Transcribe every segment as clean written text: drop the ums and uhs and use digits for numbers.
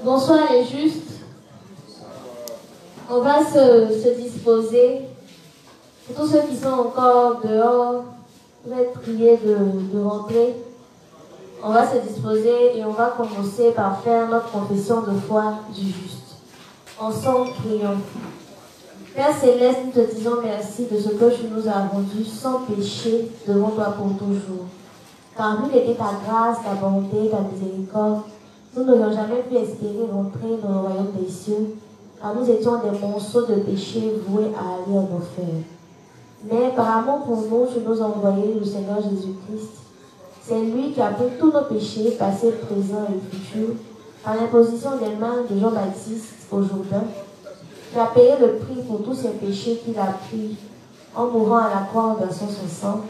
Bonsoir les justes. On va se disposer. Pour tous ceux qui sont encore dehors, vous êtes priés de rentrer. On va se disposer et on va commencer par faire notre confession de foi du juste. Ensemble, prions. Père Céleste, nous te disons merci de ce que tu nous as rendu sans péché devant toi pour toujours. Car nous était ta grâce, ta bonté, ta miséricorde, nous n'aurions jamais pu espérer rentrer dans le royaume des cieux, car nous étions des monceaux de péché voués à aller en enfer. Mais par amour pour nous, tu nous as envoyé le Seigneur Jésus-Christ. C'est lui qui a pris tous nos péchés, passés, présents et futurs, par l'imposition des mains de Jean-Baptiste au Jourdain, qui a payé le prix pour tous ces péchés qu'il a pris en mourant à la croix en versant son sang,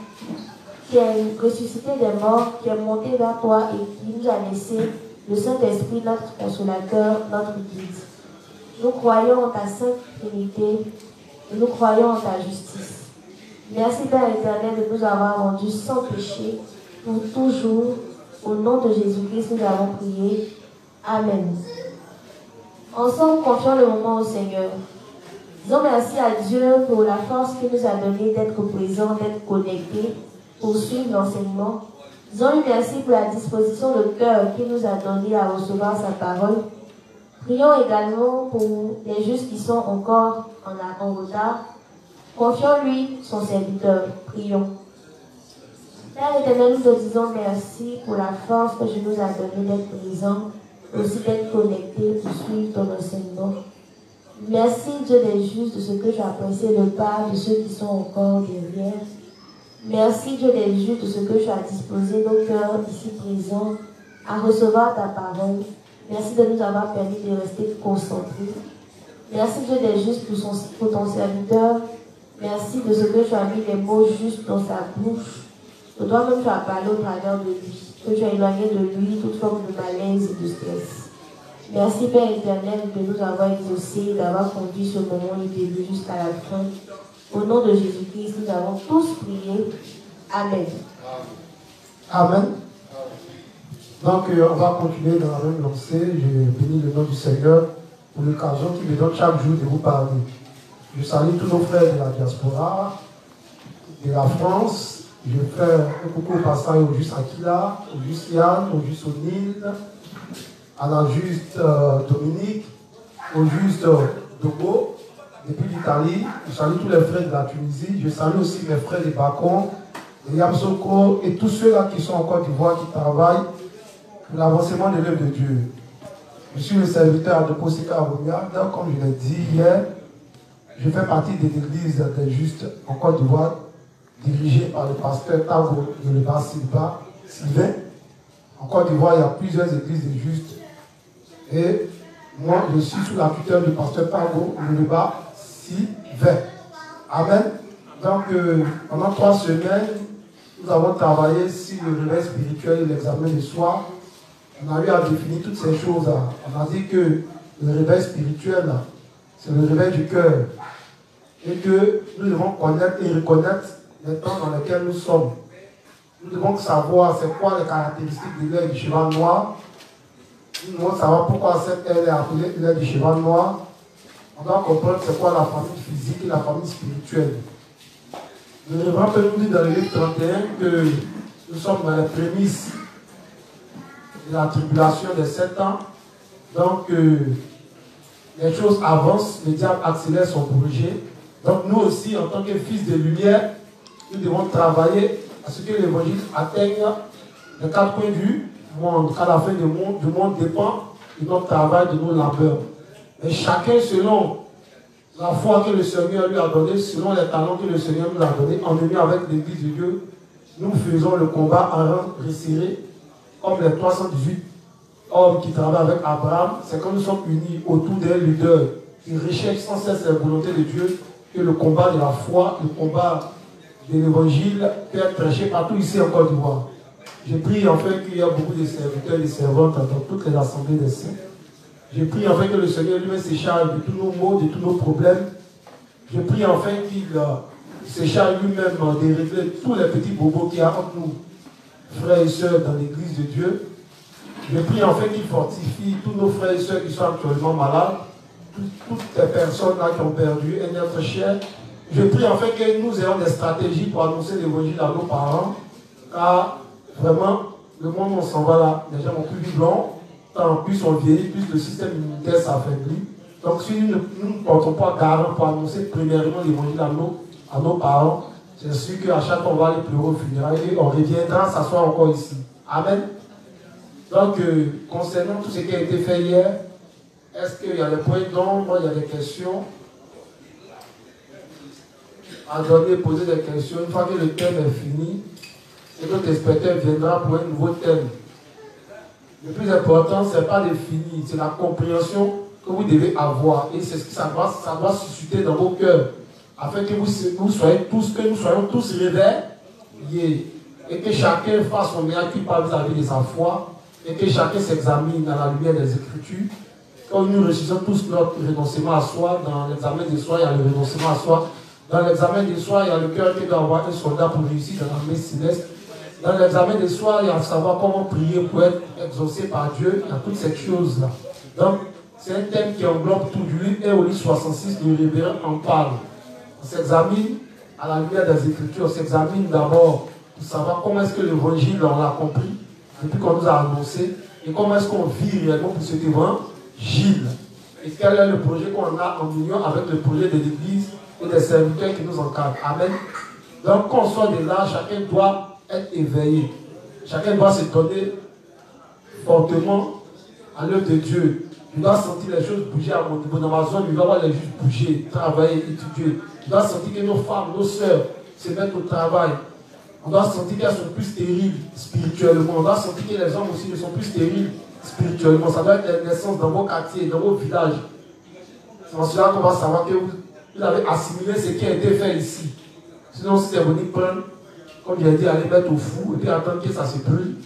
qui est ressuscité des morts, qui est monté vers toi et qui nous a laissé le Saint-Esprit, notre consolateur, notre guide. Nous croyons en ta sainte Trinité et nous croyons en ta justice. Merci Père éternel de nous avoir rendus sans péché pour toujours. Au nom de Jésus-Christ, nous avons prié. Amen. Ensemble, confions le moment au Seigneur. Disons merci à Dieu pour la force qu'il nous a donnée d'être présents, d'être connectés, pour suivre l'enseignement. Disons-lui merci pour la disposition de cœur qu'il nous a donné à recevoir sa parole. Prions également pour les justes qui sont encore en retard. Confions-lui son serviteur. Prions. Père éternel, nous te disons merci pour la force que tu nous as donnée d'être présents, aussi d'être connectés pour suivre ton enseignement. Merci Dieu des justes de ce que tu as pressé le pas de ceux qui sont encore derrière. Merci Dieu des justes de ce que tu as disposé nos cœurs ici présents à recevoir ta parole. Merci de nous avoir permis de rester concentrés. Merci Dieu des justes pour ton serviteur. Merci de ce que tu as mis les mots justes dans sa bouche. Que toi-même tu as parlé au travers de lui. Que tu as éloigné de lui toute forme de malaise et de stress. Merci Père éternel de nous avoir exaucés, d'avoir conduit ce moment du début jusqu'à la fin. Au nom de Jésus-Christ, nous avons tous prié. Amen. Amen. Donc, on va continuer dans la même lancée. Je bénis le nom du Seigneur pour l'occasion qu'il me donne chaque jour de vous parler. Je salue tous nos frères de la diaspora, de la France. Je fais un coucou au pasteur au juste Aquila, au juste Yann, au juste O'Neill, à la juste Dominique, au juste Dogo, depuis l'Italie. Je salue tous les frères de la Tunisie. Je salue aussi mes frères de Bacon, de Yamsoko et tous ceux-là qui sont en Côte d'Ivoire, qui travaillent pour l'avancement de l'œuvre de Dieu. Je suis le serviteur de Posika Abomiad. Comme je l'ai dit hier, je fais partie de l'église des justes en Côte d'Ivoire, dirigée par le pasteur Tago Yoleba Sylvain. En Côte d'Ivoire, il y a plusieurs églises des justes. Et moi, je suis sous la tutelle du pasteur Tago Yoleba Sylvain. Amen. Donc, pendant 3 semaines, nous avons travaillé sur le réveil spirituel et l'examen de soi. On a eu à définir toutes ces choses. On a dit que le réveil spirituel, c'est le réveil du cœur. Et que nous devons connaître et reconnaître les temps dans lesquels nous sommes. Nous devons savoir c'est quoi les caractéristiques de l'aile du cheval noir. Nous devons savoir pourquoi cette aile est appelée l'aile du cheval noir. On doit comprendre c'est quoi la famille physique et la famille spirituelle. Le révérend peut nous dire dans le livre 31 que nous sommes dans les prémices de la tribulation des 7 ans. Donc, les choses avancent, le diable accélère son projet. Donc, nous aussi, en tant que fils de lumière, nous devons travailler à ce que l'évangile atteigne les 4 points du monde. Qu'à la fin du monde dépend de notre travail, de nos labeurs. Et chacun selon la foi que le Seigneur lui a donnée, selon les talents que le Seigneur nous a donnés, en union avec l'Église de Dieu, nous faisons le combat en rang resserré, comme les 318 hommes qui travaillent avec Abraham. C'est quand nous sommes unis autour d'un leader qui recherche sans cesse la volonté de Dieu, que le combat de la foi, le combat de l'évangile peut être prêché partout ici en Côte d'Ivoire. Je prie enfin qu'il y a beaucoup de serviteurs et de servantes dans toutes les assemblées des saints. Je prie enfin que le Seigneur lui-même se charge de tous nos maux, de tous nos problèmes. Je prie enfin qu'il se charge lui-même de régler tous les petits bobos qu'il y a entre nous, frères et sœurs dans l'église de Dieu. Je prie en fait qu'il fortifie tous nos frères et sœurs qui sont actuellement malades, toutes les personnes là qui ont perdu un être cher. Je prie en fait que nous ayons des stratégies pour annoncer l'évangile à nos parents, car vraiment, le monde où on s'en va là, les gens vont plus vivre long, tant plus on vieillit, plus le système immunitaire s'affaiblit. Donc si nous ne portons pas garant pour annoncer premièrement l'évangile à nos parents, c'est sûr qu'à chaque fois on va aller pleurer au funérailles et on reviendra s'asseoir encore ici. Amen. Donc, concernant tout ce qui a été fait hier, est-ce qu'il y a des points d'ombre, il y a des questions à donner, poser des questions? Une fois que le thème est fini, et notre inspecteur viendra pour un nouveau thème. Le plus important, ce n'est pas de finir, c'est la compréhension que vous devez avoir. Et c'est ce que ça doit susciter dans vos cœurs, afin que vous soyez tous, que nous soyons tous réveillés, et que chacun fasse son meilleur culpa vis-à-vis de sa foi, et que chacun s'examine à la lumière des Écritures. Quand nous réussissons tous notre renoncement à soi, dans l'examen de soi, il y a le renoncement à soi. Dans l'examen de soi, il y a le cœur qui doit avoir un soldat pour réussir dans l'armée céleste. Dans l'examen de soi, il y a savoir comment prier pour être exaucé par Dieu. Il y a toutes ces choses-là. Donc, c'est un thème qui englobe tout du livre. Et au livre 66, le révérend en parle. On s'examine à la lumière des Écritures. On s'examine d'abord pour savoir comment est-ce que l'évangile, on l'a compris depuis qu'on nous a annoncé, et comment est-ce qu'on vit réellement pour cet évangile. Et quel est le projet qu'on a en union avec le projet de l'Église et des serviteurs qui nous encadrent. Amen. Donc, qu'on soit de là, chacun doit être éveillé. Chacun doit se donner fortement à l'œuvre de Dieu. Je dois sentir les choses bouger à mon niveau. Dans ma zone, je dois voir les choses bouger, travailler, étudier. Je dois sentir que nos femmes, nos sœurs se mettent au travail. On doit sentir qu'elles sont plus stériles spirituellement. On doit sentir que les hommes aussi ne sont plus stériles spirituellement. Ça doit être la naissance dans vos quartiers, dans vos villages. C'est en cela qu'on va savoir que vous avez assimilé ce qui a été fait ici. Sinon, si c'est venu prendre, comme j'ai dit, aller mettre au four et puis attendre que ça se brûle,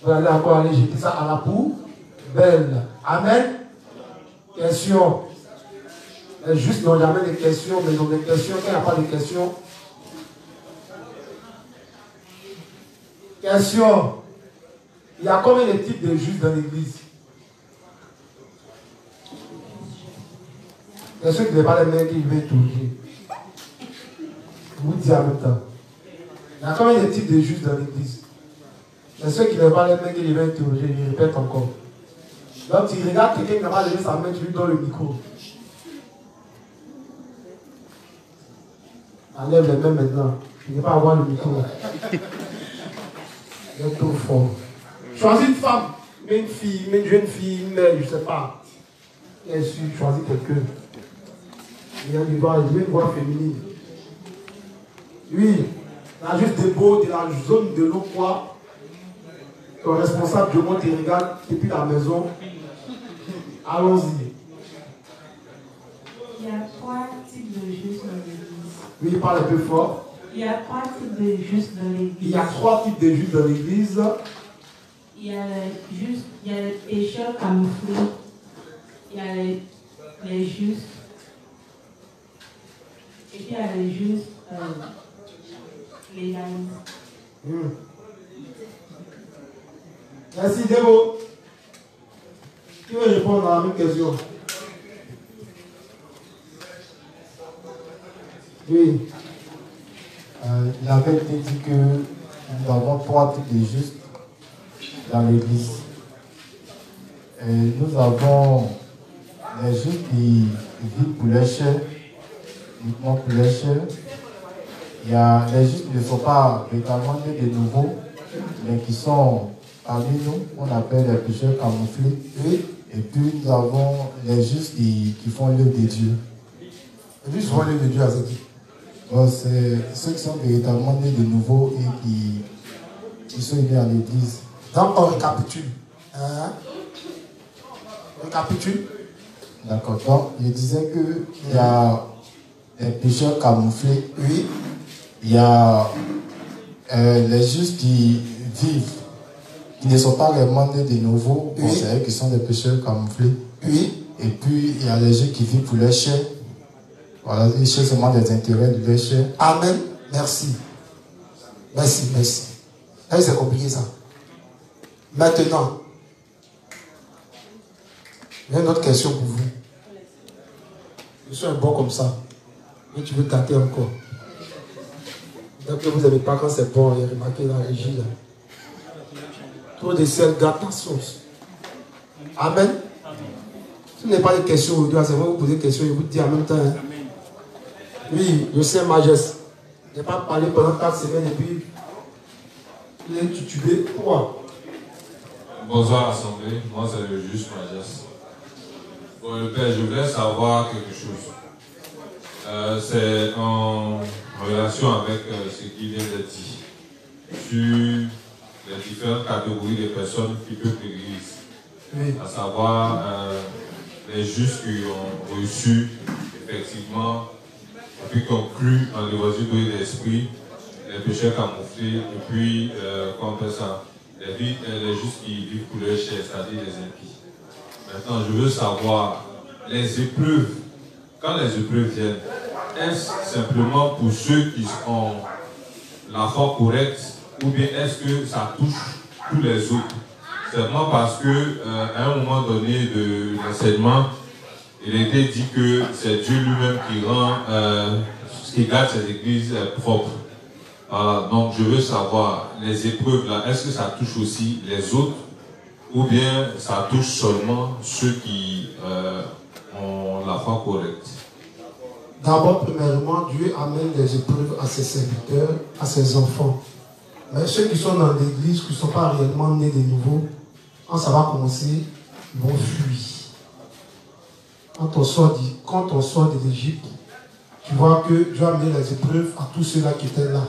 vous allez encore aller jeter ça à la poubelle. Amen. Question. Les justes n'ont jamais de questions, mais ils ont des questions. Quand il n'y a pas de questions, question. Il y a combien de types de justes dans l'église? Il y a ceux qui n'ont pas les mains qui veulent tourner. Je vous dis en même temps. Il y a combien de types de justes dans l'église? Il y a ceux qui n'ont pas les mains qui veulent tourner. Je répète encore. Donc tu regardes quelqu'un qui n'a pas levé sa main, tu lui donnes le micro. Enlève les mains maintenant. Tu ne peux pas avoir le micro. Il est trop fort. Choisis une femme, une fille, une jeune fille, une mère, je ne sais pas. Bien sûr, choisis quelqu'un. Il y a une voix féminine. Oui, la juste des beaux de la zone de l'eau quoi. Ton responsable de monde te regarde depuis la maison. Allons-y. Il y a 3 types de justes dans l'église. Oui, parle un peu fort. Il y a 3 types de justes dans l'église. Il y a 3 types de justes dans l'église. Il y a les pécheurs camouflés. Il y a les justes. Et puis il y a les justes légalistes. Merci, Débo. Qui veut répondre à la même question? Oui. Il avait été dit que nous avons 3 types de justes dans l'église. Nous avons les justes qui vivent pour les chers, uniquement pour les chers. Il y a les justes qui ne sont pas véritablement nés de nouveau, mais qui sont parmi nous, on appelle les pécheurs camouflés. Oui. Et puis nous avons les justes qui font l'œuvre de Dieu. Les justes font l'œuvre de Dieu à ce qui? C'est ceux qui sont véritablement nés de nouveau et qui sont nés à l'église. Donc on récapitule. Récapitule. D'accord. Donc je disais qu'il y a les pécheurs camouflés. Oui. Il y a les justes qui vivent, qui ne sont pas réellement nés de nouveau. Oui. C'est eux qui sont des pécheurs camouflés. Oui. Et puis il y a les justes qui vivent pour les chair. Voilà, ils cherchent seulement des intérêts de leur chair. Amen. Merci. Merci, merci. Là, c'est compliqué ça. Maintenant, J'ai une autre question pour vous. Je suis un bon comme ça. Et tu veux tâter encore. Donc vous n'aimez pas quand c'est bon. Il y a remarqué la régie là. Trop de sel gâte ta sauce. Amen. Si vous n'avez pas de questions aujourd'hui, c'est moi vous posez des questions et vous dites en même temps. Hein. Oui, je sais, Majeste. Je n'ai pas parlé pendant 4 semaines et puis il est titubé. Pourquoi? Bonsoir Assemblée, moi c'est le juge Majeste. Bon, le Père, je voulais savoir quelque chose. C'est en relation avec ce qui vient d'être dit sur les différentes catégories de personnes qui peuvent l'église. Oui. À savoir les justes qui ont reçu effectivement et puis qui ont cru en l'évangile de l'esprit, les pécheurs camouflés, et puis comment on appelle ça, les justes qui vivent pour leur chair, c'est-à-dire les impies. Maintenant, je veux savoir les épreuves. Quand les épreuves viennent, est-ce simplement pour ceux qui ont la foi correcte ou bien est-ce que ça touche tous les autres? Seulement parce que à un moment donné de l'enseignement, il a été dit que c'est Dieu lui-même qui rend, qui garde cette église propre. Voilà, donc je veux savoir, les épreuves là, est-ce que ça touche aussi les autres ou bien ça touche seulement ceux qui ont la foi correcte? D'abord, premièrement, Dieu amène des épreuves à ses serviteurs, à ses enfants. Mais ceux qui sont dans l'église, qui ne sont pas réellement nés de nouveau, quand ça va commencer, ils vont fuir. Quand on sort de l'Égypte, tu vois que Dieu a amené les épreuves à tous ceux-là qui étaient là.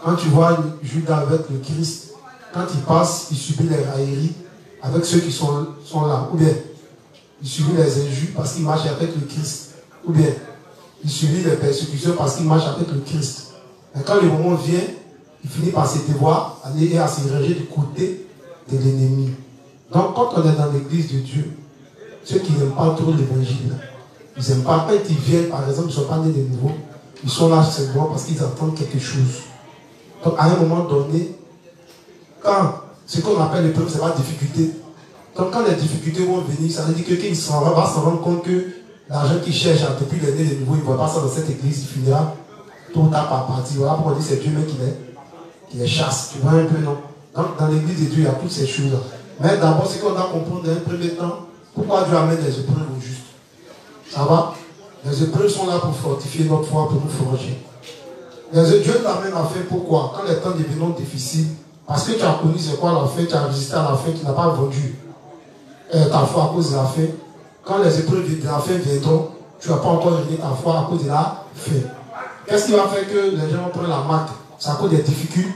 Quand tu vois Judas avec le Christ, quand il passe, il subit les railleries avec ceux qui sont là. Ou bien, il subit les injures parce qu'il marche avec le Christ. Ou bien, il subit les persécutions parce qu'il marche avec le Christ. Mais quand le moment vient, il finit par se devoir aller et à se ranger du côté de l'ennemi. Donc, quand on est dans l'église de Dieu, ceux qui n'aiment pas trop l'évangile, ils n'aiment pas. Quand ils viennent, par exemple, ils ne sont pas nés de nouveau, ils sont là seulement parce qu'ils attendent quelque chose. Donc, à un moment donné, quand ce qu'on appelle l'épreuve, c'est la difficulté. Donc, quand les difficultés vont venir, ça veut dire que quelqu'un va se rendre compte que l'argent qu'il cherche depuis les nés de nouveau, il ne voit pas ça dans cette église, il finira tout ou tard par partir. Voilà pourquoi on dit que c'est Dieu même qui les chasse. Tu vois un peu, non? Donc, dans l'église de Dieu, il y a toutes ces choses-là. Mais d'abord, c'est qu'on doit comprendre dans un premier temps pourquoi Dieu amène les épreuves au juste. Ça va? Les épreuves sont là pour fortifier notre foi, pour nous forger. Dieu l'amène à faire pourquoi? Quand les temps deviendront difficiles, parce que tu as connu c'est quoi la faim, tu as résisté à la faim, tu n'as pas vendu ta foi à cause de la faim. Quand les épreuves de la faim viendront, tu n'as pas encore renié ta foi à cause de la faim. Qu'est-ce qui va faire que les gens vont prendre la marque? C'est à cause des difficultés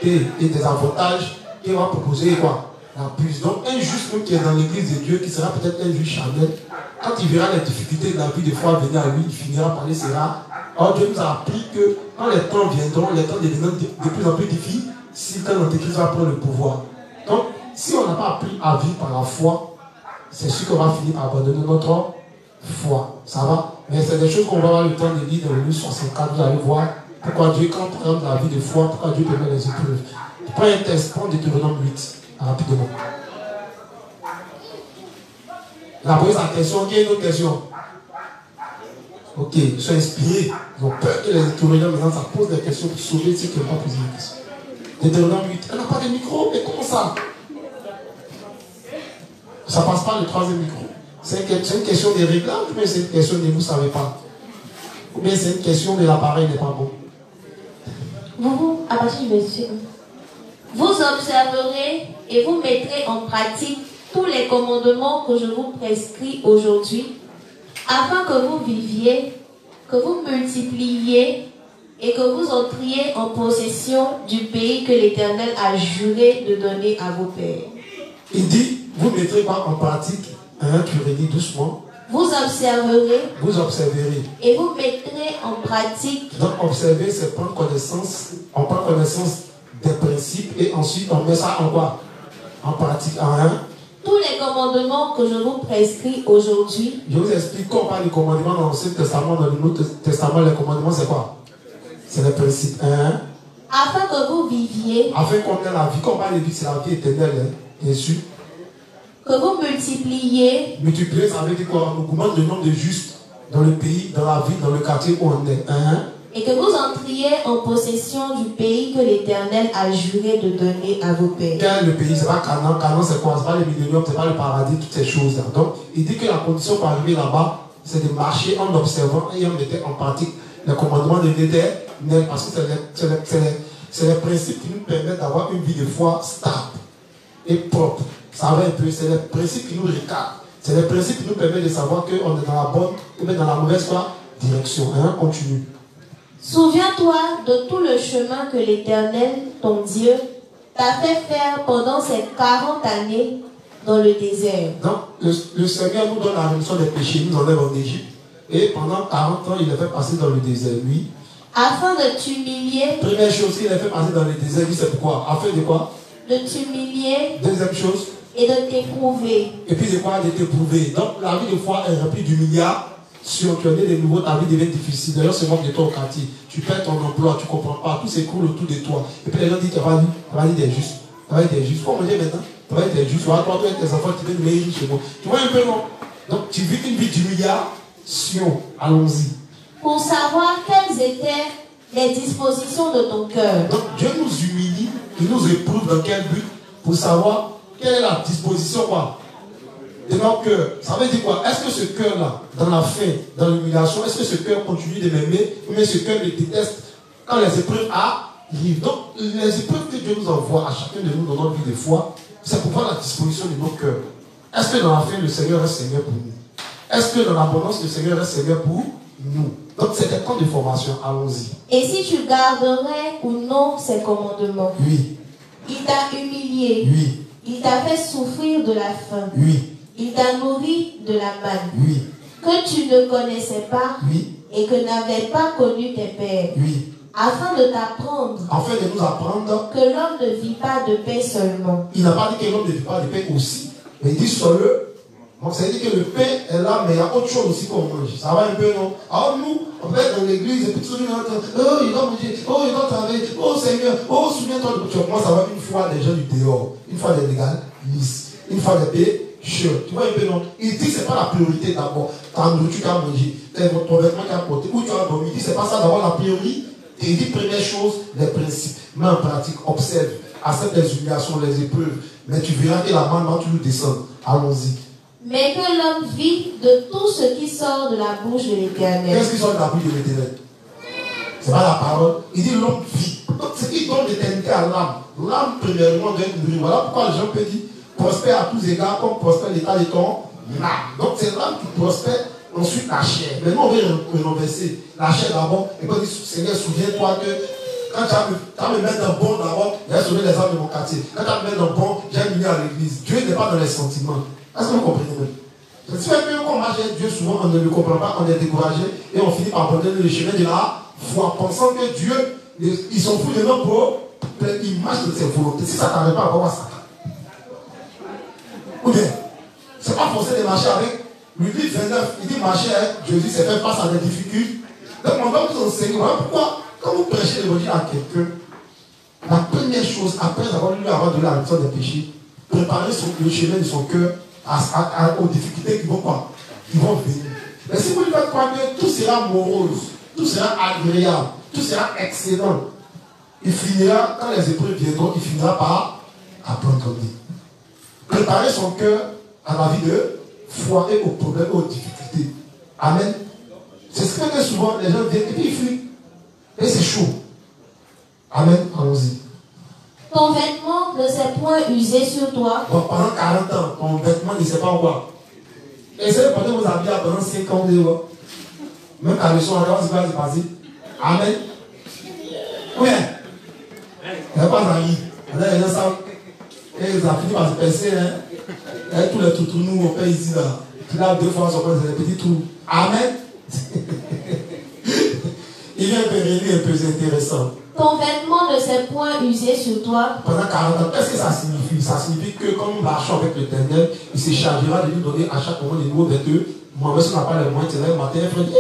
et des avantages qu'il va proposer quoi? La puce. Donc un juste qui est dans l'église de Dieu, qui sera peut-être un juge charnel, quand il verra les difficultés de la vie de foi venir à lui, il finira par les sera. Or Dieu nous a appris que quand les temps viendront, les temps deviendront de plus en plus difficiles quand l'Antéchrist va prendre le pouvoir. Donc si on n'a pas appris à vivre par la foi, c'est sûr qu'on va finir par abandonner notre foi. Ça va? Mais c'est des choses qu'on va avoir le temps de lire dans le livre 64. Vous allez voir pourquoi Dieu, quand on prend la vie de foi, pourquoi Dieu permet les épreuves. Prends un test, prends Deutéronome 8, rapidement. Il a posé sa question, il y a une autre question. Ok, ils sont inspirés. Ils ont peur que les Deutéronomes, maintenant, ça pose des questions pour sauver ceux qui n'ont pas posé des questions. Deutéronome 8, elle n'a pas de micro, mais comment ça? Ça passe pas le troisième micro. C'est une question de réglage, mais c'est une question de vous ne savez pas. Ou bien c'est une question de l'appareil n'est pas bon. À partir du verset 1. Vous observerez et vous mettrez en pratique tous les commandements que je vous prescris aujourd'hui, afin que vous viviez, que vous multipliiez et que vous entriez en possession du pays que l'Éternel a juré de donner à vos pères. Il dit, vous mettrez pas en pratique, hein, tu redis doucement. Vous observerez. Vous observerez. Et vous mettrez en pratique. Donc observer, c'est prendre connaissance. On prend connaissance des principes et ensuite on met ça en quoi? En pratique. Tous les commandements que je vous prescris aujourd'hui. Je vous explique qu'on parle des commandements dans l'Ancien Testament, dans le Nouveau Testament, les commandements c'est quoi? C'est les principes. Afin que vous viviez. Afin qu'on ait la vie. Quand on parle de vie, c'est la vie éternelle, hein, bien sûr. que vous multipliez. Multiplier, ça veut dire quoi? On augmente le nombre de justes dans le pays, dans la ville, dans le quartier où on est. Et que vous entriez en possession du pays que l'Éternel a juré de donner à vos pères. Quel est le pays? C'est pas Canaan. Canaan, c'est quoi? C'est pas le millénium, c'est pas le paradis, toutes ces choses-là. Donc, il dit que la condition pour arriver là-bas, c'est de marcher en observant et en mettant en pratique les commandements de l'Éternel. Parce que c'est les principes qui nous permettent d'avoir une vie de foi stable et propre. Ça va un peu, c'est les principes qui nous recadrent. C'est les principes qui nous permettent de savoir qu'on est dans la bonne ou même dans la mauvaise direction. Continue. Souviens-toi de tout le chemin que l'Éternel, ton Dieu, t'a fait faire pendant ces 40 années dans le désert. Donc, le Seigneur nous donne la rémission des péchés, nous enlève en Égypte. Et pendant 40 ans, il les fait passer dans le désert, lui. Afin de t'humilier. Première chose, il les fait passer dans le désert, lui, c'est pourquoi? Afin de quoi? De t'humilier. Deuxième chose. Et de t'éprouver. Et puis de quoi? De t'éprouver. Donc, la vie de foi est remplie d'humiliation. Si tu es né de nouveau, ta vie devient difficile. D'ailleurs, c'est manque de toi au quartier. Tu perds ton emploi, tu ne comprends pas. Tout s'écroule autour de toi. Et puis les gens disent, tu vas dire des justes. Tu vas dire des justes. Il faut manger maintenant. Tu vas dire des justes. Tu vas toi, tes enfants, tu viens de mairie chez moi. Tu vois un peu, non? Donc, tu vis une vie d'humiliation. Allons-y. Pour savoir quelles étaient les dispositions de ton cœur. Donc, Dieu nous humilie. Il nous éprouve dans quel but? Pour savoir quelle est la disposition, quoi, de notre cœur. Ça veut dire quoi? Est-ce que ce cœur-là, dans la faim, dans l'humiliation, est-ce que ce cœur continue de m'aimer ou bien ce cœur me déteste quand les épreuves arrivent? Donc, les épreuves que Dieu nous envoie à chacun de nous dans notre vie de foi, c'est pour voir la disposition de nos cœurs. Est-ce que dans la faim, le Seigneur reste Seigneur pour nous? Est-ce que dans l'abondance, le Seigneur reste Seigneur pour nous? Donc, c'est des temps de formation. Allons-y. Et si tu garderais ou non ses commandements? Oui. Il t'a humilié. Oui. Il t'a fait souffrir de la faim. Oui. Il t'a nourri de la manne. Oui. Que tu ne connaissais pas. Oui. Et que n'avaient pas connu tes pères. Oui. Afin de t'apprendre. Afin de nous apprendre. Que l'homme ne vit pas de paix seulement. Il n'a pas dit que l'homme ne vit pas de paix aussi. Mais il dit seul. Donc ça veut dire que le pain est là, mais il y a autre chose aussi qu'on mange. Ça va un peu, non? Alors nous, on va être dans l'église et puis tout le monde oh, il doit manger, oh, il doit travailler, oh Seigneur, oh, souviens-toi de... Tu commences à avoir une fois des gens du dehors, une fois des légalistes, une fois des pécheurs. Tu vois un peu, non? Il dit que ce n'est pas la priorité d'abord. Ta nourriture qu'à manger, ton vêtement qu'à porter, où tu as dormi. Il dit que ce n'est pas ça d'abord la priorité. Et il dit première chose, les principes. Mets en pratique, observe, accepte les humiliations, les épreuves. Mais tu verras que la main va toujours descendre. Allons-y. Mais que l'homme vit de tout ce qui sort de la bouche de l'Éternel. Qu'est-ce qui sort de la bouche de l'Éternel? C'est pas la parole. Il dit l'homme vit. Donc c'est qu'il donne l'éternité à l'âme. L'âme, premièrement, doit être nourrie. Voilà pourquoi les gens peuvent dire prospère à tous égards comme prospère l'état de ton âme. Donc c'est l'âme qui prospère, ensuite la chair. Maintenant on veut renverser la chair d'abord. Et puis on dit Seigneur, souviens-toi que quand tu vas me mettre dans bon d'abord, j'ai sauvé les âmes de mon quartier. Quand tu vas me mettre dans bon, j'ai mis à l'église. Dieu n'est pas dans les sentiments. Est-ce que vous comprenez? C'est vrai que quand on marche avec Dieu, souvent on ne le comprend pas, on est découragé et on finit par abandonner le chemin de la foi, pensant que Dieu, il s'en fout de nos propres, il marche de ses volontés. Si ça ne t'arrive pas à voir ça. Ou bien, c'est pas forcé de marcher avec lui, 29, il dit marcher avec Jésus, c'est faire face à des difficultés. Donc on va vous enseigner. Voilà pourquoi, quand vous prêchez l'évangile à quelqu'un, la première chose, après avoir lu avant de la rémission des péchés, préparer le chemin de son cœur aux difficultés qui vont quoi? Qui vont venir. Mais si vous lui faites croire que tout sera morose, tout sera agréable, tout sera excellent, il finira, quand les épreuves viendront, il finira par abandonner. Préparer son cœur à la vie de foi et aux problèmes, aux difficultés. Amen. C'est ce que souvent les gens viennent et puis ils fuient. Et c'est chaud. Amen. Allons-y. Ton vêtement ne s'est point usé sur toi. Donc pendant 40 ans, ton vêtement ne sait pas quoi. Essayez de porter vos habits pendant 5 ans. Même quand le son arrive, c'est pas passé. Amen. Oui. Il n'y a pas d'amis. On a les gens savent. Et ils ont fini par se percer. Et tous les toutous-nous, on fait ici là. Tu l'as 2 fois sur les petits trous. Amen. Il est un peu réuni, un peu intéressant. Ton vêtement ne s'est point usé sur toi. Pendant 40 ans, qu'est-ce que ça signifie? Ça signifie que quand nous marchons avec l'Éternel, il se chargera de nous donner à chaque moment des nouveaux vêtements. Moi, si on n'a pas les moyens, tu sais, le matin, frère dit,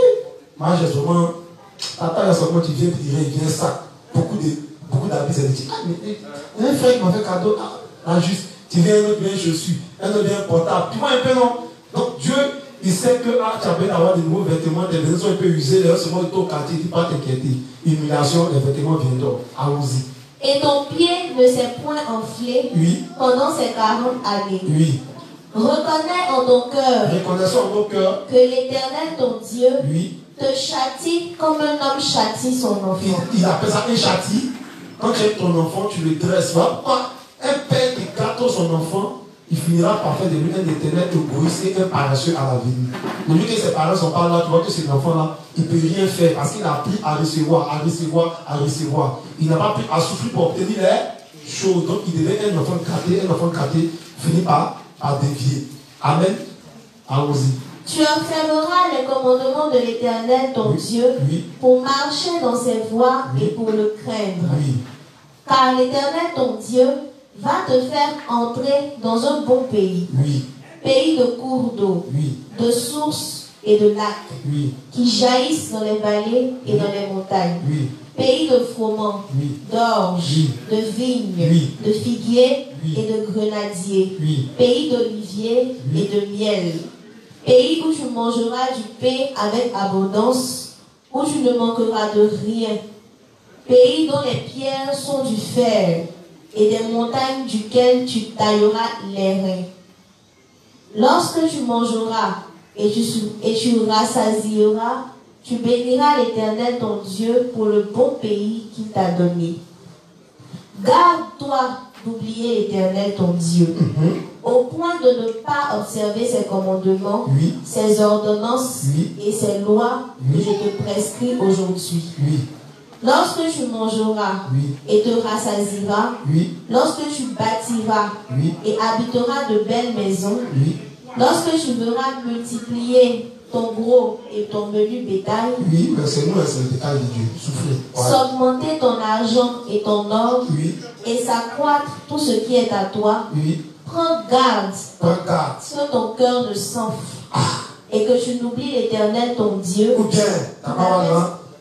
moi j'ai seulement, attends, il y a seulement, tu viens et tu il vient un sac. Beaucoup d'habits, c'est dit, ah, mais il y a un frère qui m'a fait cadeau, juste, tu viens un autre, bien, je suis. elle devient portable. Tu vois un peu, non? Donc Dieu, il sait que tu as besoin d'avoir de nouveaux vêtements, tes vêtements sont un peu usés, d'ailleurs, c'est moi qui t'ai au quartier, il ne dit pas t'inquiéter. Humiliation, les vêtements viendront. Allons-y. Et ton pied ne s'est point enflé pendant ces 40 années. Oui. Reconnais en ton cœur que l'Éternel, ton Dieu, te châtie comme un homme châtie son enfant. Il appelle ça un châtie. Quand tu aimes ton enfant, tu le dresses. Pourquoi un père qui gâte son enfant, il finira par faire de lui un éternel égoïste et un paresseux à la vie. Depuis que ses parents ne sont pas là, tu vois que cet enfant-là, il ne peut rien faire parce qu'il a appris à recevoir, à recevoir, à recevoir. Il n'a pas appris à souffrir pour obtenir les choses. Donc il devient un enfant gâté, finit par dévier. Amen. Allons-y. Tu observeras les commandements de l'Éternel, ton Dieu, pour marcher dans ses voies et pour le craindre. Car l'Éternel, ton Dieu, va te faire entrer dans un bon pays. Pays de cours d'eau, de sources et de lacs, qui jaillissent dans les vallées et dans les montagnes. Pays de froment, d'orge, de vignes, de figuiers et de grenadiers. Pays d'oliviers et de miel. Pays où tu mangeras du pain avec abondance, où tu ne manqueras de rien. Pays dont les pierres sont du fer et des montagnes duquel tu tailleras les reins. Lorsque tu mangeras et tu rassasieras, tu béniras l'Éternel ton Dieu pour le bon pays qu'il t'a donné. Garde-toi d'oublier l'Éternel ton Dieu, au point de ne pas observer ses commandements, ses ordonnances et ses lois que je te prescris aujourd'hui. Lorsque tu mangeras et te rassasieras, lorsque tu bâtiras et habiteras de belles maisons, lorsque tu verras multiplier ton gros et ton menu bétail, mais c'est nous, c'est le bétail de Dieu. Soufflez. S'augmenter ton argent et ton or, et s'accroître tout ce qui est à toi, prends garde que ton cœur ne s'enfle et que tu n'oublies l'Éternel ton Dieu. Ou bien,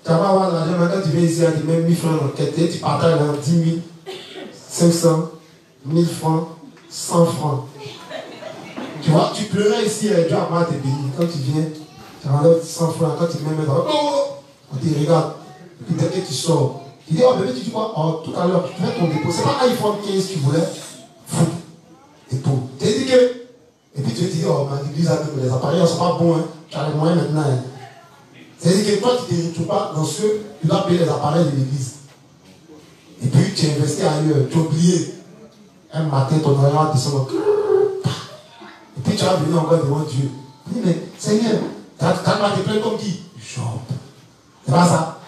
tu vas avoir l'argent, maintenant tu viens ici, tu mets 1000 francs dans le tu partages dans 10 000, 500, 1000 francs, 100 francs. Tu vois, tu pleurais ici, Dieu va te bénir. Quand tu viens, tu enlèves 100 francs, quand tu mets dans on te regarde, puis dès que tu sors, tu dis, oh bébé, tu dis quoi? Oh, tout à l'heure, tu fais ton dépôt. C'est pas iPhone 15 que tu voulais. Fou. Dépôt. Tu as dit que. Et puis tu te dis, oh, ma église, les appareils ne sont pas bons, hein. Tu as les moyens maintenant. Hein. C'est-à-dire que toi, tu ne te retrouves pas dans ce, tu dois payer les appareils de l'église. Et puis tu investis ailleurs, tu as oublié. Un matin, ton argent va descendre. Et puis tu vas venir encore devant Dieu. Tu dis, mais Seigneur, tu as te plaindre comme qui? Job. C'est pas ça.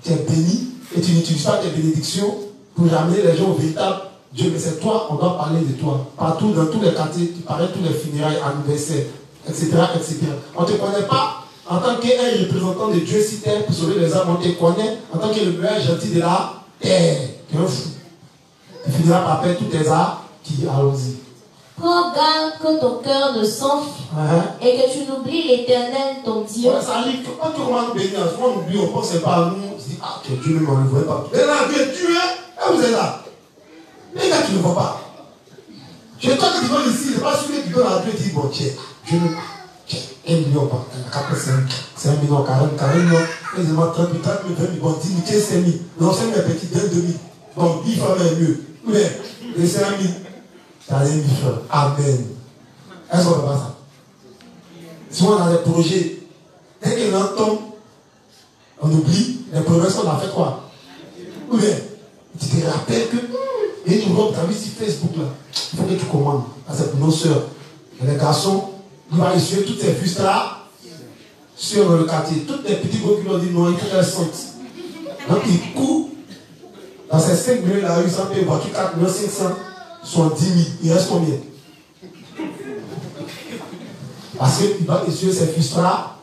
Tu es béni et tu n'utilises pas tes bénédictions pour ramener les gens au véritable Dieu. Mais c'est toi, on doit parler de toi. Partout, dans tous les quartiers, tu parlais tous les funérailles, anniversaires, etc., etc. On ne te connaît pas en tant qu'un représentant de Dieu si terre pour sauver les âmes. On te connaît en tant que le meilleur gentil de la terre. Tu es un fou. Tu finiras par perdre tous tes arts qui allons-y. Prends garde que ton cœur ne s'enfle et que tu n'oublies l'Éternel ton Dieu. Ouais, ça arrive. Quand tu commences à nous bénir, souvent on oublie, on pense que c'est pas à nous. On se dit, ah, Dieu ne m'enlèverait pas. Mais là, Dieu, et vous êtes là. Mais là, tu ne vois pas. C'est toi qui donnes ici, c'est pas celui qui donne à Dieu et dit, bon, tiens, Dieu ne. Tiens, 1 million par c'est 1 million, 40 millions, quasiment 30 000, 20 000, bon, 10 000, 15 000. Non, c'est mes petits, 22 000. Bon, 10 fois même mieux. Mais, les 5 000. T'as les 1000 francs. Amen. Est-ce qu'on ne fait pas ça? Si on a des projets, dès qu'il en tombe, on oublie les promesses qu'on a fait quoi? Ou bien, tu te rappelles que, et tu vois, tu as vu sur Facebook là, il faut que tu commandes. C'est pour nos soeurs. Et les garçons, ils vont essuyer toutes ces fustes là sur le quartier. Toutes les petits gros qui leur disent non, il faut qu'elles sortent. Donc ils courent dans ces 5 millions là, ils ont payé voiture 4 500. Soit 10 000, il reste combien? Parce qu'il va essuyer ses fils-là.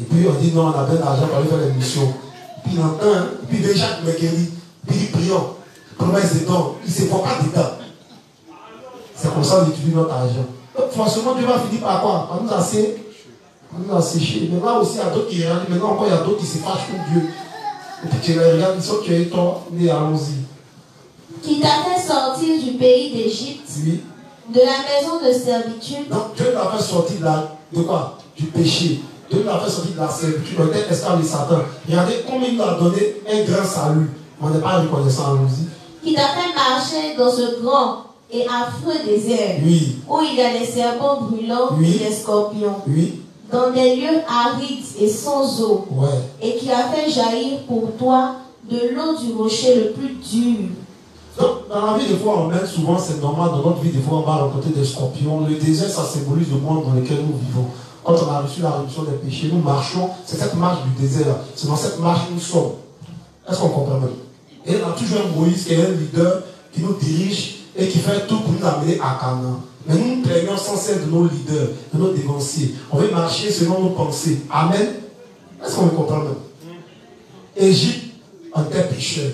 Et puis on dit non, on a besoin d'argent pour aller faire les missions. Puis il entend, hein? Puis il vient Jacques Megueri. Puis il prions. Promesse de don. Il ne se voit pas dedans. C'est comme ça qu'on utilise notre argent. Donc forcément, Dieu va finir par quoi? Par nous assécher. Mais là aussi, il y a d'autres qui regardent. Maintenant encore, il y a d'autres qui se fâchent contre Dieu. Et puis tu les regardes, ils sont tu es tort, mais allons-y. Qui t'a fait sortir du pays d'Égypte, De la maison de servitude. Donc Dieu l'a fait sortir de quoi? Du péché. Dieu l'a fait sortir de la servitude, de l'esclave de Satan. Regardez combien il nous a donné un grand salut. On n'est pas reconnaissant, allons-y. Qui t'a fait marcher dans ce grand et affreux désert. Oui. Où il y a des serpents brûlants et des scorpions. Oui. Dans des lieux arides et sans eau. Ouais. Et qui a fait jaillir pour toi de l'eau du rocher le plus dur. Donc, dans la vie, des fois, on mène souvent, c'est normal, dans notre vie, des fois, on va rencontrer des scorpions. Le désert, ça symbolise le monde dans lequel nous vivons. Quand on a reçu la rémission des péchés, nous marchons, c'est cette marche du désert. C'est dans cette marche que nous sommes. Est-ce qu'on comprend même? Et on a toujours un Moïse qui est un leader, qui nous dirige et qui fait tout pour nous amener à Canaan. Mais nous nous plaignons sans cesse de nos leaders, de nos dévanciers. On veut marcher selon nos pensées. Amen. Est-ce qu'on me comprend même? Égypte, en terre pécheur.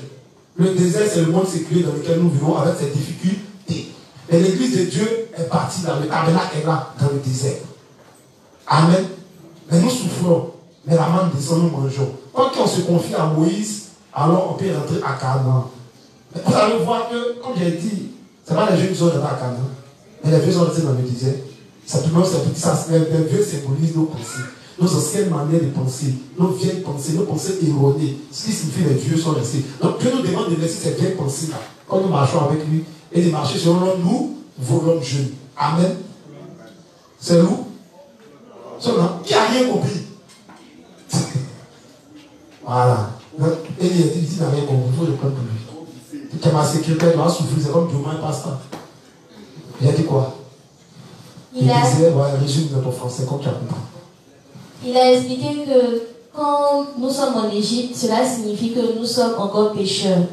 Le désert, c'est le monde séculier dans lequel nous vivons avec ses difficultés. Et l'église de Dieu est partie dans le tabernacle, est là, dans le désert. Amen. Mais nous souffrons. Mais la manne descend, nous mangeons. Quand on se confie à Moïse, alors on peut rentrer à Canaan. Mais vous allez voir que, comme j'ai dit, ce n'est pas les jeunes qui sont rentrés à Canaan. Mais les vieux sont restés dans le désert. C'est tout le monde, les vieux symbolisent nos pensées. Nos anciennes manières de penser, nos vieilles pensées, nos pensées erronées. Ce qui signifie que les vieux sont restés. Donc Dieu nous demande de laisser ces vieilles pensées-là, quand nous marchons avec lui, et de marcher selon nous, voulons jeunes. Amen. C'est nous. Qui n'a rien compris. Voilà. Et il dit qu'il n'a rien compris. Il faut le prendre pour lui. Tu es ma secrétaire, tu vas souffrir. C'est comme Diomaye Pasta. Il a dit quoi? Il disait, ouais, résume dans ton français, comme tu as compris. Il a expliqué que quand nous sommes en Égypte, cela signifie que nous sommes encore pécheurs.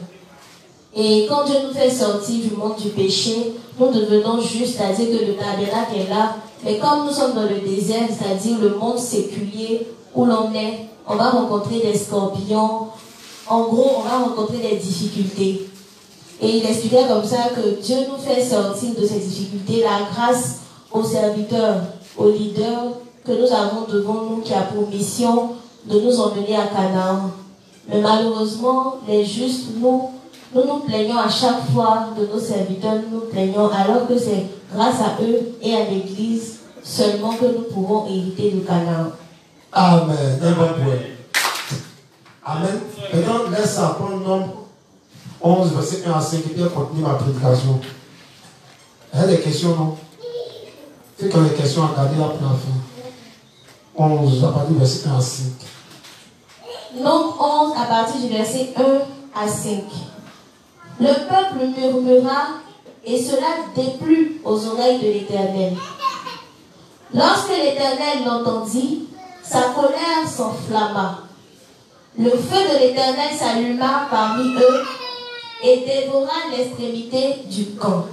Et quand Dieu nous fait sortir du monde du péché, nous devenons justes, c'est-à-dire que le tabernacle est là. Mais comme nous sommes dans le désert, c'est-à-dire le monde séculier où l'on est, on va rencontrer des scorpions. En gros, on va rencontrer des difficultés. Et il expliquait comme ça que Dieu nous fait sortir de ces difficultés-là grâce aux serviteurs, aux leaders que nous avons devant nous, qui a pour mission de nous emmener à Canaan. Mais malheureusement, les justes, nous nous plaignons à chaque fois de nos serviteurs, nous nous plaignons, alors que c'est grâce à eux et à l'Église seulement que nous pourrons hériter du Canaan. Amen. Un bon point. Amen. Maintenant, laisse apprendre Nombre 11, verset 1 à 5, et puis continuer ma prédication. Il y a des questions, non? Ceux qui ont des questions, regardez là pour la fin. 11, à partir du verset 1 à 5. Nombre 11, à partir du verset 1 à 5. Le peuple murmura, et cela déplut aux oreilles de l'Éternel. Lorsque l'Éternel l'entendit, sa colère s'enflamma. Le feu de l'Éternel s'alluma parmi eux et dévora l'extrémité du camp.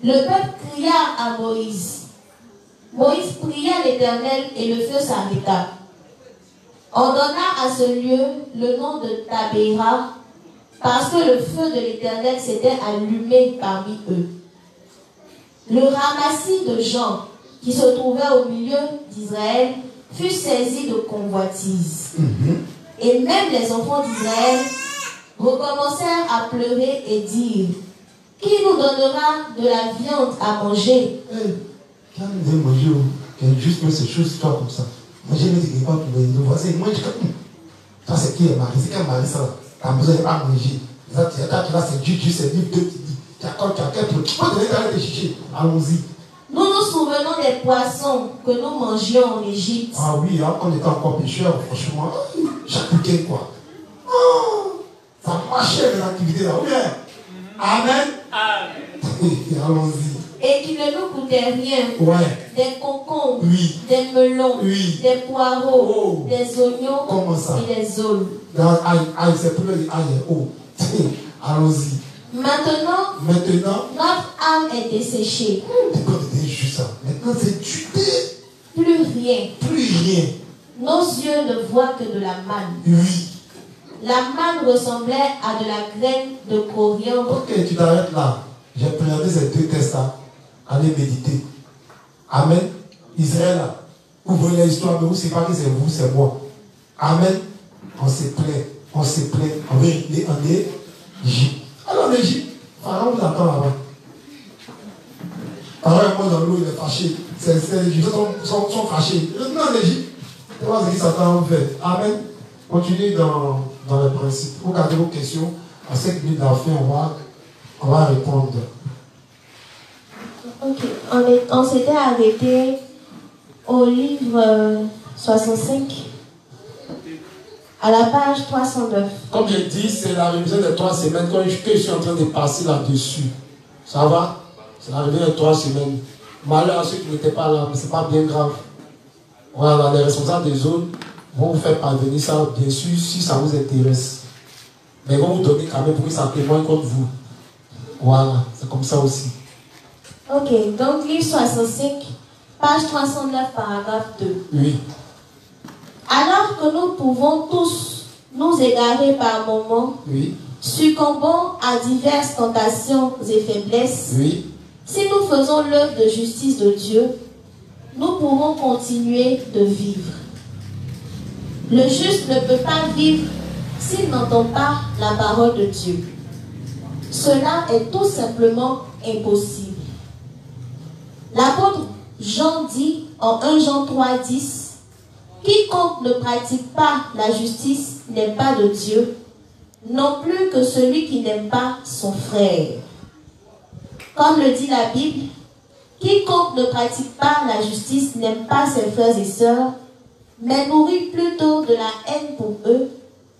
Le peuple cria à Moïse. Moïse pria l'Éternel et le feu s'arrêta. On donna à ce lieu le nom de Tabéra, parce que le feu de l'Éternel s'était allumé parmi eux. Le ramassis de gens qui se trouvaient au milieu d'Israël fut saisi de convoitise. Et même les enfants d'Israël recommencèrent à pleurer et dire: qui nous donnera de la viande à manger? Quand vous allez manger, juste mettre ces choses, toi comme ça. Manger, mais c'est pas pour les voisins. Moi, je dis, ça c'est qui est marié? C'est quel mari ça? Tu as besoin de pas manger. Là, c'est Dieu, c'est livre de tu as quelques trucs. Tu peux donner ta chichi. Allons-y. Nous nous souvenons des poissons que nous mangions en Égypte. Ah oui, hein, quand on était encore pécheurs, franchement, chaque week-end quoi. Oh, ça marchait les activités là, oui. Amen. Allons-y. Et qui ne nous coûtait rien. Ouais. Des concombres, oui. des melons, oui. des poireaux, des oignons. Comment ça? Et des aules. Aïe, c'est plus le aïe, oh. Allons-y. Maintenant, notre âme est desséchée. C'est juste ça. Maintenant, c'est tué. Plus rien. Plus rien. Nos yeux ne voient que de la manne. Oui. La manne ressemblait à de la graine de coriandre. Ok, tu t'arrêtes là. J'ai présenté ces deux tests là. Allez méditer. Amen. Israël là. Vous voyez l'histoire, mais vous ne savez pas que c'est vous, c'est moi. Amen. On se plaît. On se plaît. On est en Égypte. Alors en Égypte, Pharaon vous attend là-bas. Alors, moi, dans l'eau, il est fâché. Les Juifs sont fâchés. Non, en Égypte. C'est pas ce que Satan fait. Amen. Continuez dans les principes. Vous gardez vos questions. À 5 minutes de la fin, on va répondre. Ok. On s'était arrêté au livre 65, à la page 309. Comme je dis, c'est la révision des 3 semaines que je suis en train de passer là-dessus. Ça va? C'est la révision des 3 semaines. Malheur à ceux qui n'étaient pas là, mais ce n'est pas bien grave. Voilà, les responsables des zones vont vous faire parvenir ça, bien sûr, si ça vous intéresse. Mais ils vont vous donner quand même pour que ça témoigne contre vous. Voilà, c'est comme ça aussi. Ok, donc livre 65, page 309, paragraphe 2. Oui. Alors que nous pouvons tous nous égarer par moments, Oui. succombant à diverses tentations et faiblesses, Oui. si nous faisons l'œuvre de justice de Dieu, nous pourrons continuer de vivre. Le juste ne peut pas vivre s'il n'entend pas la parole de Dieu. Cela est tout simplement impossible. L'apôtre Jean dit en 1 Jean 3,10 « Quiconque ne pratique pas la justice n'est pas de Dieu, non plus que celui qui n'aime pas son frère. » Comme le dit la Bible, quiconque ne pratique pas la justice n'aime pas ses frères et sœurs, mais nourrit plutôt de la haine pour eux,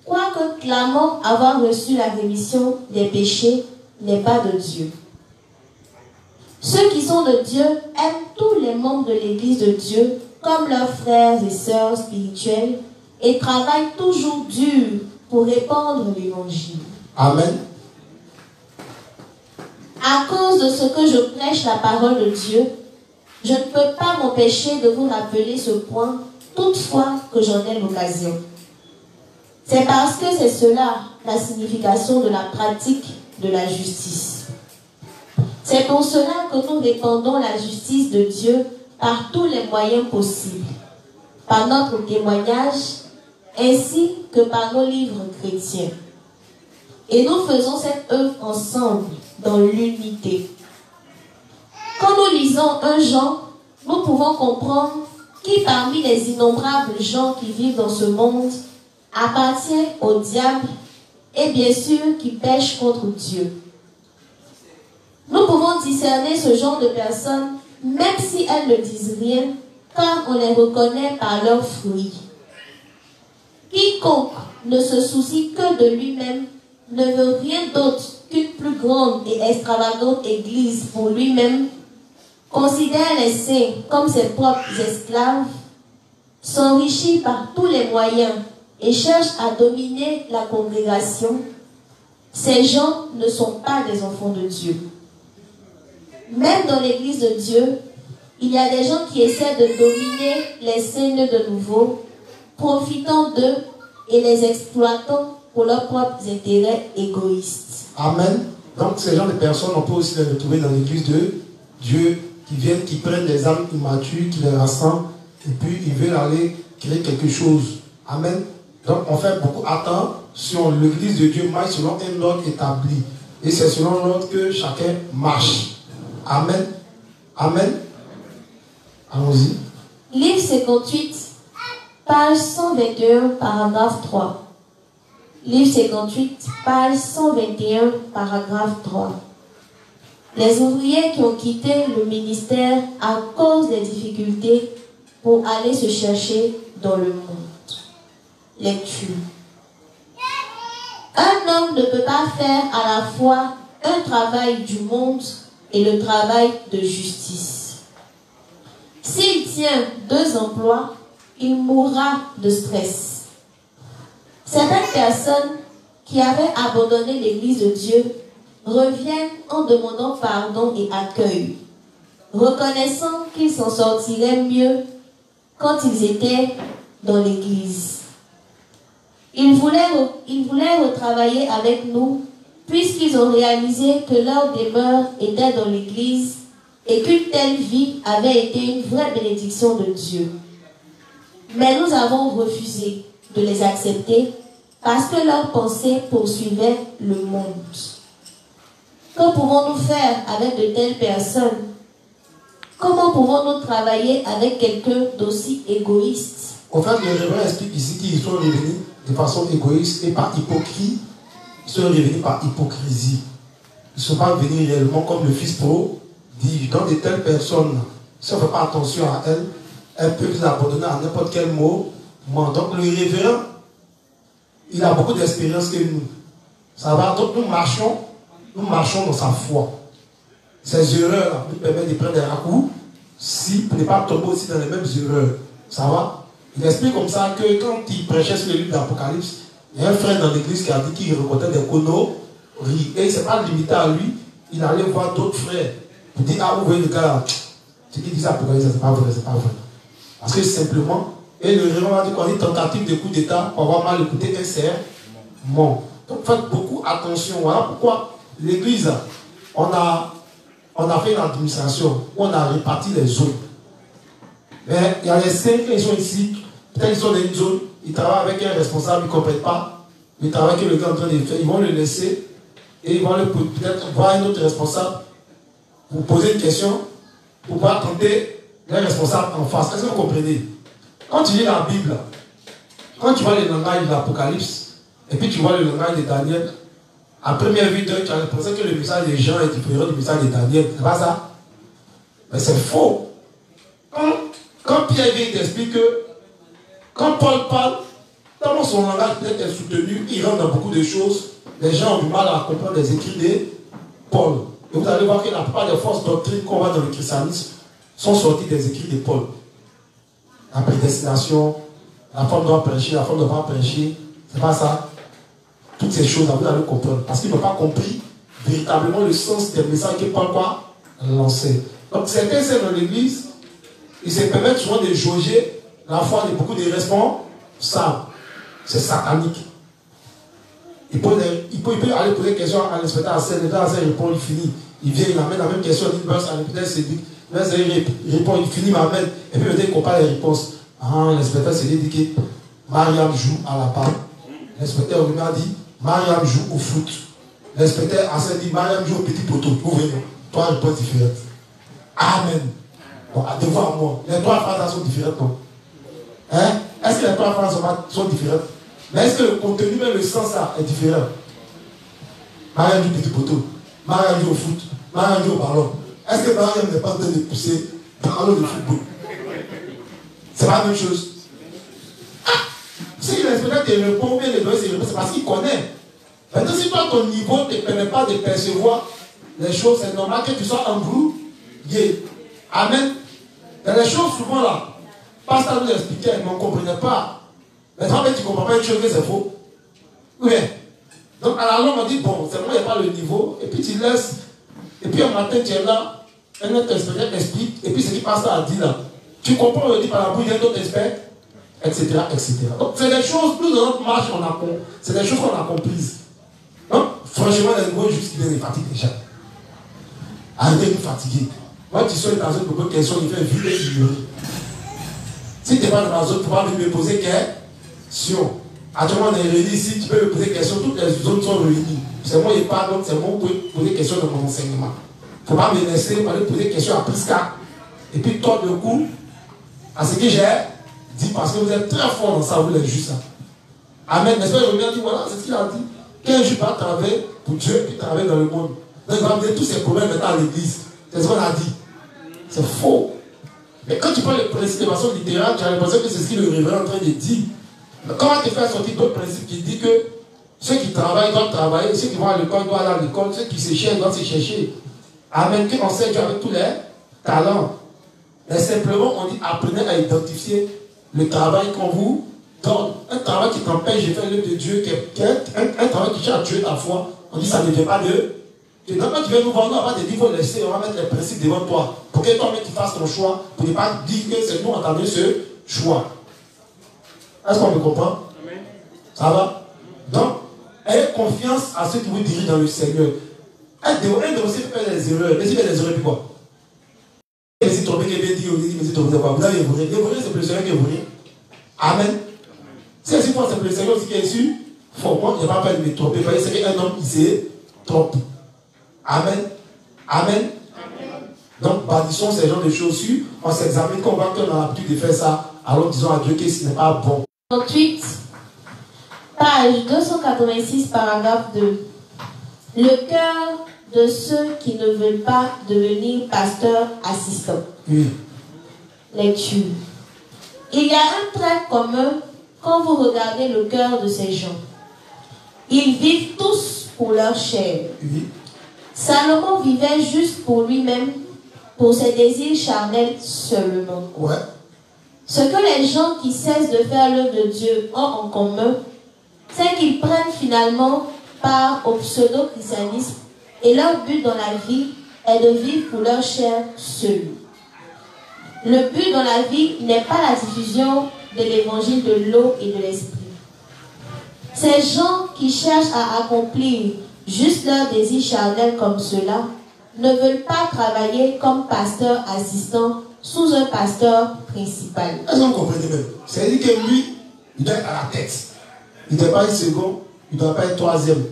quoique clamant avoir reçu la rémission des péchés n'est pas de Dieu. Ceux qui sont de Dieu aiment tous les membres de l'Église de Dieu comme leurs frères et sœurs spirituels et travaillent toujours dur pour répandre l'Évangile. Amen. À cause de ce que je prêche la parole de Dieu, je ne peux pas m'empêcher de vous rappeler ce point toutefois que j'en ai l'occasion. C'est parce que c'est cela la signification de la pratique de la justice. C'est pour cela que nous répandons la justice de Dieu par tous les moyens possibles, par notre témoignage ainsi que par nos livres chrétiens. Et nous faisons cette œuvre ensemble, dans l'unité. Quand nous lisons 1 Jean, nous pouvons comprendre qui parmi les innombrables gens qui vivent dans ce monde appartient au diable et bien sûr qui pêche contre Dieu. Nous pouvons discerner ce genre de personnes même si elles ne disent rien, car on les reconnaît par leurs fruits. Quiconque ne se soucie que de lui-même ne veut rien d'autre qu'une plus grande et extravagante église pour lui-même, considère les saints comme ses propres esclaves, s'enrichit par tous les moyens et cherche à dominer la congrégation, ces gens ne sont pas des enfants de Dieu. Même dans l'église de Dieu, il y a des gens qui essaient de dominer les saints nés de nouveau, profitant d'eux et les exploitant pour leurs propres intérêts égoïstes. Amen. Donc ces gens de personnes, on peut aussi les retrouver dans l'église de Dieu, qui viennent, qui prennent des âmes immatures, qui les rassemblent, et puis ils veulent aller créer quelque chose. Amen. Donc on fait beaucoup attention. L'église de Dieu marche selon un ordre établi. Et c'est selon l'ordre que chacun marche. Amen. Amen. Allons-y. Livre 58, page 121, paragraphe 3. Livre 58, page 121, paragraphe 3. Les ouvriers qui ont quitté le ministère à cause des difficultés pour aller se chercher dans le monde. Lecture. Un homme ne peut pas faire à la fois un travail du monde et le travail de justice. S'il tient 2 emplois, il mourra de stress. Certaines personnes qui avaient abandonné l'église de Dieu reviennent en demandant pardon et accueil, reconnaissant qu'ils s'en sortiraient mieux quand ils étaient dans l'église. Ils voulaient retravailler avec nous puisqu'ils ont réalisé que leur demeure était dans l'église et qu'une telle vie avait été une vraie bénédiction de Dieu. Mais nous avons refusé de les accepter parce que leurs pensées poursuivaient le monde. Que pouvons-nous faire avec de telles personnes? Comment pouvons-nous travailler avec quelqu'un d'aussi égoïste? En fait, le révérend explique ici qu'ils sont revenus de façon égoïste et par hypocrisie. Ils sont revenus par hypocrisie. Ils ne sont pas venus réellement comme le Fils prodigue. Dans de telles personnes, si on ne fait pas attention à elles, elles peuvent nous abandonner à n'importe quel moment. Donc le révérend, il a beaucoup d'expérience que nous. Ça va, donc nous marchons dans sa foi. Ces erreurs nous permettent de prendre des raccourcis pour ne pas tomber aussi dans les mêmes erreurs. Ça va? Il explique comme ça que quand il prêchait sur le livre d'Apocalypse, il y a un frère dans l'église qui a dit qu'il rencontrait des conneries. Et il ne s'est pas limité à lui, il allait voir d'autres frères. Il dit, ah, vous voyez le gars, ce qu'il dit Apocalypse, c'est pas vrai, c'est pas vrai. Parce que simplement, et le révérend a dit qu'on dit tentative de coup d'état pour avoir mal écouté un sermon. Donc faites beaucoup attention. Voilà pourquoi l'église, on a fait une administration où on a réparti les zones. Mais il y a les 5 qui sont ici, peut-être ils sont dans une zone, ils travaillent avec un responsable, ils ne comprennent pas le travail que le gars est en train de faire, ils vont le laisser et ils vont peut-être voir un autre responsable pour poser une question, pour pouvoir tenter les responsables en face. Est-ce que vous comprenez? Quand tu lis la Bible, quand tu vois le langage de l'Apocalypse, et puis tu vois le langage de Daniel, à première vue, tu as l'impression que le message des gens est différent du message de Daniel. C'est pas ça? Mais c'est faux. Quand Pierre vient t'explique que quand Paul parle, tellement son langage peut-être est soutenu, il rentre dans beaucoup de choses, les gens ont du mal à comprendre les écrits de Paul. Et vous allez voir que la plupart des fausses doctrines qu'on voit dans le christianisme sont sorties des écrits de Paul. La prédestination, la femme doit prêcher, la femme ne doit pas prêcher, c'est pas ça. Toutes ces choses-là, vous allez comprendre. Parce qu'ils n'ont pas compris véritablement le sens des messages que Paul a lancé. Donc certains sont dans l'église, ils se permettent souvent de jauger la foi de beaucoup de responsables. C'est satanique. Il peut aller poser une question à l'inspecteur à scène, l'inspecteur répond, il finit. Il vient, il amène la même question, il dit, l'inspecteur se dit, il répond, il finit, il m'amène, et puis peut-être il compare les réponses. Ah, l'inspecteur se dit que Mariam joue à la part. L'inspecteur lui a dit, Mariam joue au foot. L'inspecteur a dit, Mariam joue au petit poteau. Vous voyez, trois réponses différentes. Amen. Bon, devant moi, les trois phrases sont différentes, non? Hein? Est-ce que les trois phrases sont différentes? Mais est-ce que le contenu, même le sens est différent? Mariam joue au petit poteau. Mariam joue au foot. Mariam joue au ballon. Est-ce que Mariam n'est pas en train de pousser ballon de football? C'est pas la même chose. Si l'inspecteur te répond bien, c'est parce qu'il connaît. Maintenant, si toi, ton niveau ne te permet pas de percevoir les choses, c'est normal que tu sois embrouillé. Amen. Il y a des choses souvent là. Pasteur nous expliquait, mais on ne comprenait pas. Maintenant, tu ne comprends pas une chose que c'est faux. Oui. Donc, à la longue, on dit, bon, c'est vrai, il n'y a pas le niveau. Et puis, tu laisses. Et puis, un matin, tu es là. Un autre inspecteur explique. Et puis, ce qui passe a dit là. Tu comprends, on dit par la bouche d'un autre expert, etc., etc. Donc, c'est des choses, nous, dans notre marche, c'est des choses qu'on a comprises. Donc, franchement, les gros, juste qu'ils viennent fatiguer déjà. Arrêtez de nous fatiguer. Moi, tu sors dans une bonne question, il fait vite et ignorer. Si tu n'es pas dans la zone, tu vas me poser question. Actuellement, on est réunis ici, tu peux me poser question, toutes les zones sont réunies. C'est moi, il parle, donc c'est moi, vous pouvez poser question dans mon enseignement. Il ne faut pas me laisser, pour aller poser question à Prisca. Et puis, toi, le coup, à ce que j'ai dit, parce que vous êtes très fort dans ça, vous les juste ça. Amen. N'est-ce pas, il a dit, voilà, c'est ce qu'il a dit. Qu'un jour pas travailler pour Dieu, puis travailler dans le monde. Donc, il va amener tous ces problèmes maintenant à l'église. C'est ce qu'on a dit. C'est faux. Mais quand tu parles de principes de façon littérale, tu as l'impression que c'est ce que le révérend est en train de dire. Mais comment te faire sortir d'autres principes qui disent que ceux qui travaillent doivent travailler, ceux qui vont à l'école doivent aller à l'école, ceux qui se cherchent doivent se chercher. Amen. Que on sait Dieu avec tous les talents. Mais simplement, on dit apprenez à identifier le travail qu'on vous donne. Un travail qui t'empêche de faire l'œuvre de Dieu, un travail qui cherche à tuer ta foi, on dit ça ne vient pas de. Donc quand tu viens nous voir, on va te dire, il faut laisser, on va mettre les principes devant toi. Pour que toi-même tu fasses ton choix, pour ne pas dire que c'est nous qui avons ce choix. Est-ce qu'on me comprend? Amen. Ça va? Donc, ayez confiance à ceux qui vous dirigent dans le Seigneur. Un de aussi faire des erreurs. Mais si fait des erreurs, puis quoi? Mais si trompé, qui vient dire, mais si trompé, quoi? Vous avez évolué. Évoluer, c'est le Seigneur qui évolue. Amen. Si c'est pour c'est le Seigneur aussi qui est sûr, faut moi, il n'y a pas peur de me tromper. C'est qu'un homme qui se trompe. Amen. Amen. Amen. Donc, bannissons ces genres de chaussures. On s'examine, quand on voit qu'on a l'habitude de faire ça, alors disons à Dieu que ce n'est pas bon. 38, page 286, paragraphe 2. Le cœur de ceux qui ne veulent pas devenir pasteur assistant. Oui. Lecture. Il y a un trait commun quand vous regardez le cœur de ces gens. Ils vivent tous pour leur chair. Oui. Salomon vivait juste pour lui-même, pour ses désirs charnels seulement. Ouais. Ce que les gens qui cessent de faire l'œuvre de Dieu ont en commun, c'est qu'ils prennent finalement part au pseudo-christianisme et leur but dans la vie est de vivre pour leur chair seule. Le but dans la vie n'est pas la diffusion de l'évangile de l'eau et de l'esprit. Ces gens qui cherchent à accomplir juste leurs désirs charnels comme cela ne veulent pas travailler comme pasteur assistant sous un pasteur principal. Est-ce que vous comprenez même? C'est-à-dire que lui, il doit être à la tête. Il ne doit pas être second, il ne doit pas être troisième.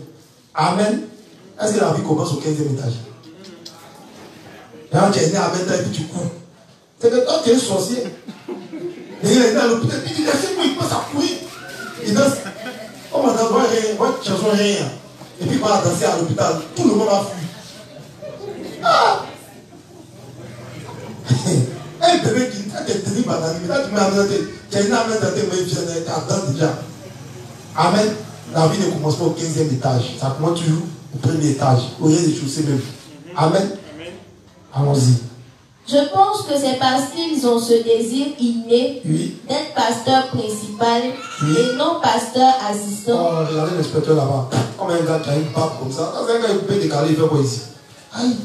Amen. Est-ce que la vie commence au 15e étage? Quand tu es né à maintenant et puis tu cours. C'est que toi tu es un sorcier. Et il est né à l'hôpital, il dit, laissez-moi, il passe à courir. Il danse. Oh madame, voit rien, voit chanson rien. Et puis il va danser à l'hôpital. Tout le monde a fui. Ah! Un bébé qui est tenu banani, mais là tu m'as amené, tu es né à maintenant, tu attends déjà. Amen. La vie ne commence pas au 15e étage. Ça commence toujours au premier étage, au lieu des chaussées même. Amen. Allons-y. Je pense que c'est parce qu'ils ont ce désir inné Oui. d'être pasteur principal Oui. et non pasteur assistant. Oh, regardez l'inspecteur là-bas. Comme un gars qui a une barbe comme ça. Quand un gars peut décaler, il fait quoi ici? Aïe.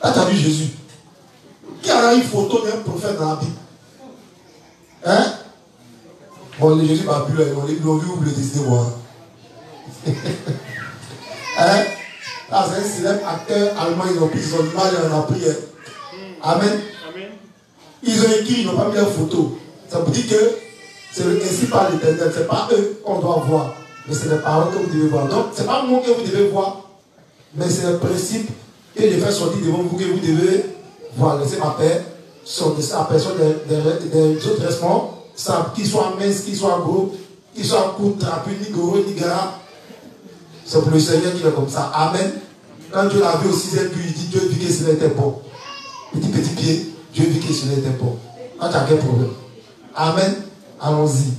Là, tu as vu Jésus. Qui a une photo d'un prophète dans la Bible? Hein? Bon, les Jésus barbu là, ils l'ont vu ou le décider voir. Hein? Là, c'est un célèbre acteur allemand, ils ont pris son image et on a pris. Amen. Amen. Ils ont écrit, ils n'ont pas mis leur photo. Ça veut dire que c'est ainsi par l'Éternel. Ce n'est pas eux qu'on doit voir, mais c'est les paroles que vous devez voir. Donc, ce n'est pas moi que vous devez voir, mais c'est le principe que je fais sortir devant vous que vous devez voir. Laissez ma paix sur la personne des autres responsables, qu'ils soient minces, qu'ils soient gros, qu'ils soient courts, trapus, ni gros, ni gras. C'est pour le Seigneur qui est comme ça. Amen. Quand Dieu l'a vu au 6e but, il dit Dieu vit que cela était bon. Petit pied, Dieu vit que cela était bon. Quand tu as quel problème? Amen. Allons-y.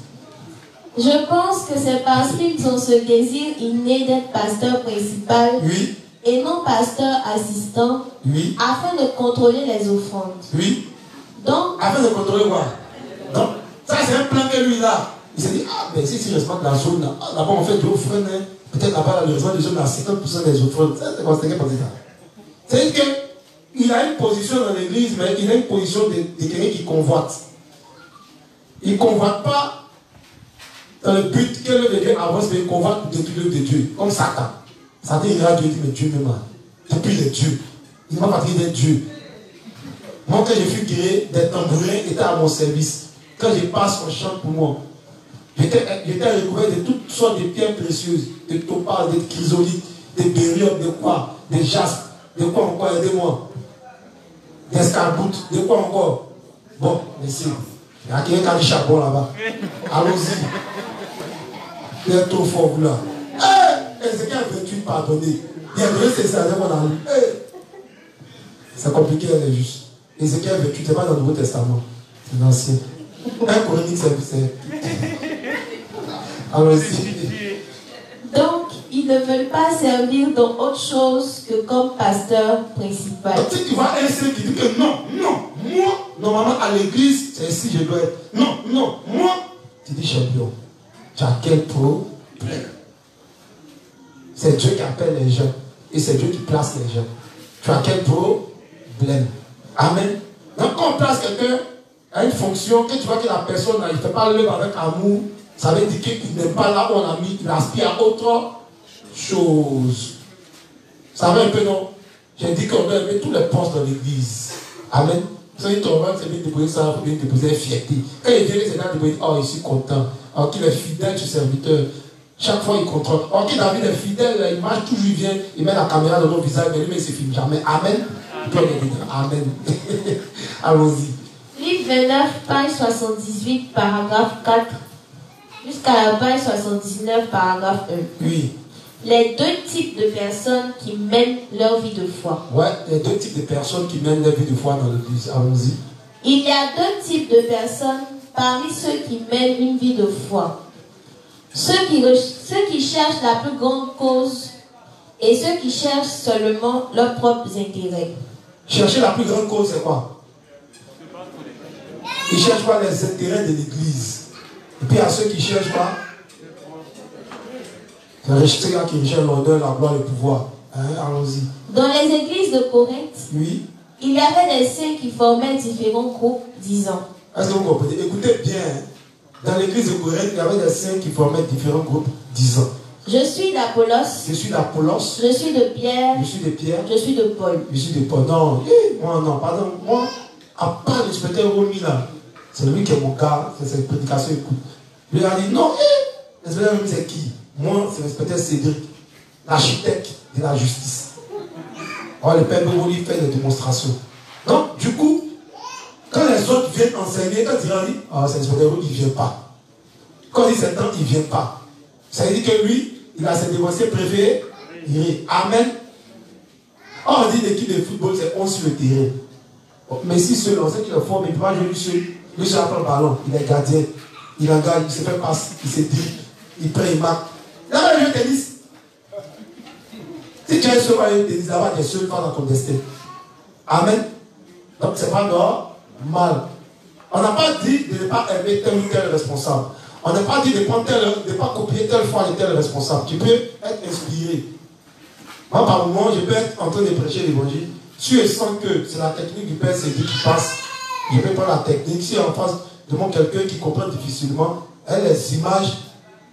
Je pense que c'est parce qu'ils ont ce désir inné d'être pasteur principal Oui. et non pasteur assistant, Oui. afin de contrôler les offrandes. Oui. Donc, afin de contrôler quoi? Donc, ça c'est un plan que lui là. Il s'est dit, ah, mais si je respecte la zone là, là-bas on fait des offrandes, hein. Peut-être là-bas le besoin de zone à 50% des offrandes. Ça c'est considéré comme ça. C'est que il a une position dans l'église, mais il a une position de quelqu'un qui convoite. Il ne convoite pas dans le but que l'œuvre de Dieu avance, mais il convoite pour détruire l'œuvre de Dieu, comme Satan. Satan ira à Dieu et dit, mais Dieu m'aime. Depuis il est Dieu. Il ne m'a pas dit d'être Dieu. Moi, quand je fus créé, des tambourins étaient à mon service. Quand je passe, on chante pour moi. J'étais recouvert de toutes sortes de pierres précieuses, de topaz, de chrysolites, de béryl, de quoi, de jaspe, de quoi encore, aidez-moi. D'escarboutte, de quoi encore? Bon, merci. Il y a quelqu'un qui a du charbon là-bas. Allons-y. Vous êtes trop fort, vous là. Ézéchiel 28, pardonnez. Il y a donné ses salaires qu'on a lu. C'est compliqué, elle est juste. Ézéchiel 28, c'est pas dans le Nouveau Testament. C'est l'ancien. Un chronique, c'est. Allons-y. Donc, ils ne veulent pas servir dans autre chose que comme pasteur principal. Donc, si tu vois un seul qui dit que non, moi, normalement à l'église, c'est ici je dois être. Non, moi, tu dis champion. Tu as quel problème? C'est Dieu qui appelle les gens. Et c'est Dieu qui place les gens. Tu as quel problème? Amen. Donc, quand on place quelqu'un à une fonction, que tu vois que la personne ne fait pas l'œuvre avec amour, ça veut dire qu'il n'est pas là où on a mis, il aspire à autre chose. Ça va un peu, non? J'ai dit qu'on doit aimer tous les postes dans l'église. Amen. Si ton homme, c'est bien déposer ça, il faut bien déposer fierté. Quand il vient, c'est là, il dit, oh, je suis content. Alors qu'il est fidèle sur serviteur. Chaque fois, il contrôle. Alors qu'il David est fidèle, il marche toujours, il vient, il met la caméra dans notre visage, mais lui, il ne se filme jamais. Amen. Amen. Allons-y. Livre 29, page 78, paragraphe 4, jusqu'à la page 79, paragraphe 1. Oui. Les deux types de personnes qui mènent leur vie de foi. Ouais, les deux types de personnes qui mènent leur vie de foi dans l'église. Allons-y. Il y a deux types de personnes parmi ceux qui mènent une vie de foi. Ceux qui cherchent la plus grande cause et ceux qui cherchent seulement leurs propres intérêts. Chercher la plus grande cause, c'est quoi? Ils cherchent pas les intérêts de l'église. Et puis à ceux qui cherchent pas, c'est ceux qui recherchent l'honneur, la gloire, le pouvoir. Hein? Allons-y. Dans les églises de Corinthe, oui, il y avait des saints qui formaient différents groupes disant. Est-ce que vous comprenez? Écoutez bien. Dans l'église de Corinthe, il y avait des saints qui formaient différents groupes disant. Je suis d'Apollos. Je suis d'Apollos. Je suis de Pierre. Je suis de Pierre. Je suis de Paul. Je suis de Paul. Non, moi non, pardon. Moi, à part l'inspecteur Romy là, c'est lui qui est mon gars, c'est cette prédication écoute. Lui a dit non, l'inspecteur Romy c'est qui? Moi, c'est l'inspecteur Cédric, l'architecte de la justice. Alors le père Boboli fait des démonstrations. Donc, du coup, quand les autres viennent enseigner, quand ils disent, ah, c'est l'inspecteur Romy, il ne vient pas. Quand il dit c'est temps, il ne vient pas. Ça veut dire que lui, il a ses démonstrés préférés. Amen. On dit l'équipe de football, c'est 11 sur le terrain. Mais si seul, on sait qu'il est fort, mais il ne peut pas jouer lui seul. Lui seul après le ballon, il est gardien. Il engage, il se fait passer, il se dit, il prend, il marque. Il a pas joué au tennis. Si tu es seul à jouer au tennis, là-bas, tu es seul face à ton destin. Amen. Donc, ce n'est pas normal. On n'a pas dit de ne pas aimer tel ou tel responsable. On n'a pas dit de ne pas copier telle foi et tel responsable. Tu peux être inspiré. Moi, par moment, je peux être en train de prêcher l'évangile. Si je sens que c'est la technique du Père Cédric qui passe, je peux prendre la technique. Si en face de moi quelqu'un qui comprend difficilement, les images,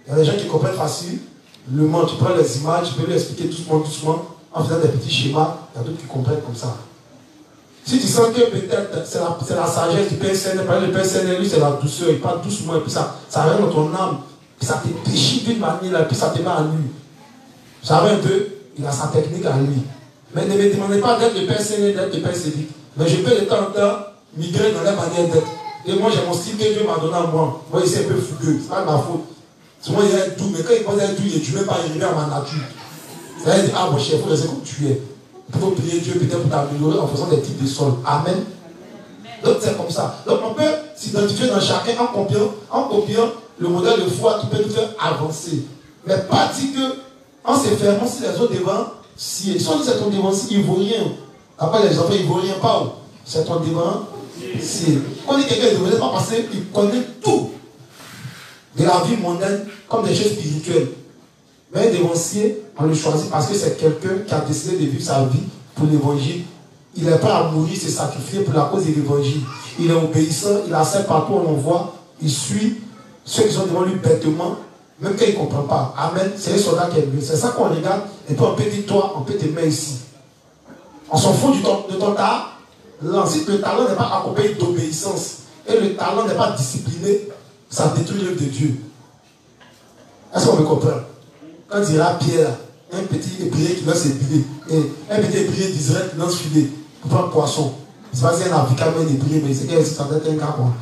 il y a des gens qui comprennent facilement. Tu prends les images, tu peux lui expliquer doucement, doucement, en faisant des petits schémas. Il y a d'autres qui comprennent comme ça. Si tu sens que peut-être c'est la sagesse du Père Saint, par exemple, le Père Saint, lui, c'est la douceur, il parle doucement, et puis ça rentre dans ton âme, puis ça te déchire d'une manière, et puis ça te met à nu. Vous savez un peu, il a sa technique à lui. Mais ne me demandez pas d'être le Père Saint, d'être le Père Cédric. Mais je peux de temps en temps migrer dans la manière d'être. Et moi, j'ai mon style que Dieu m'a donné à moi. Moi, il est un peu fougueux, c'est pas ma faute. Souvent, il est doux, mais quand il pense à être doux, il ne veut pas arriver à ma nature. Ça veut dire, ah, mon chef, il faut rester comme tu es. Il faut prier Dieu peut-être pour t'améliorer en faisant des types de sols. Amen. Donc c'est comme ça. Donc on peut s'identifier dans chacun en copiant le modèle de foi qui peut nous faire avancer. Mais pas dire qu'en se fermant si les autres devant, si on dit c'est ton devant, si il ne vaut rien. Après les enfants, il ne vaut rien pas. C'est ton devant, si. Quand on dit quelqu'un ne devrait pas passer, il connaît tout de la vie mondaine comme des choses spirituelles. Mais un dévancier, on le choisit parce que c'est quelqu'un qui a décidé de vivre sa vie pour l'évangile. Il n'est pas à mourir, se sacrifier pour la cause de l'évangile. Il est obéissant, il accepte partout où on l'envoie, il suit ceux qui sont devant lui bêtement, même quand il ne comprend pas. Amen. C'est un soldat qui est mieux. C'est ça qu'on regarde, et puis on peut dire, toi, on peut te mettre ici. On s'en fout de ton talent. Si le talent n'est pas accompagné d'obéissance, et le talent n'est pas discipliné, ça détruit l'œuvre de Dieu. Est-ce qu'on me comprend? Quand il y a Pierre, un petit ébrier qui lance ses filets, et un petit ébrier d'Israël qui lance filet pour prendre poisson. C'est pas si un africain met un ébrier, mais c'est qu'il ça doit être un gars quoi.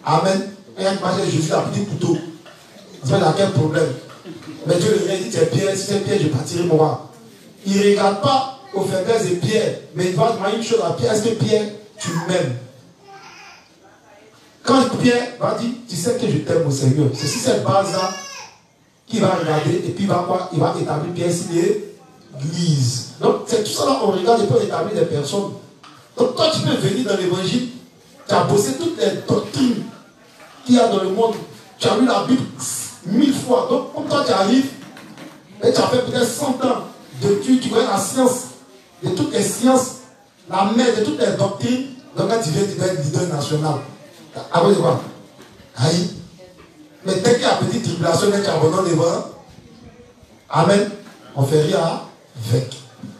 Amen. Et un marché Jésus a un petit couteau. Il n'y a quel problème. Mais Dieu le dit, c'est Pierre, si c'est Pierre, je partirai moi. Il ne regarde pas aux faiblesses de Pierre, mais il va demander une chose à Pierre, est-ce que Pierre, tu m'aimes? Quand Pierre va dire, tu sais que je t'aime au Seigneur, c'est si cette base-là qui va regarder et puis il va établir bien ici l'église. Donc c'est tout ça là, on regarde et puis on établit des personnes. Donc toi tu peux venir dans l'évangile, tu as bossé toutes les doctrines qu'il y a dans le monde, tu as lu la Bible 1000 fois. Donc comme toi tu arrives et tu as fait peut-être 100 ans d'études, tu connais la science, de toutes les sciences, la mère de toutes les doctrines. Donc quand tu viens, tu dois être leader national. Ah oui, quoi? Aïe. Mais dès qu'il y a une petite tribulation, dès qu'il y a abandon devant, amen, on fait rien avec.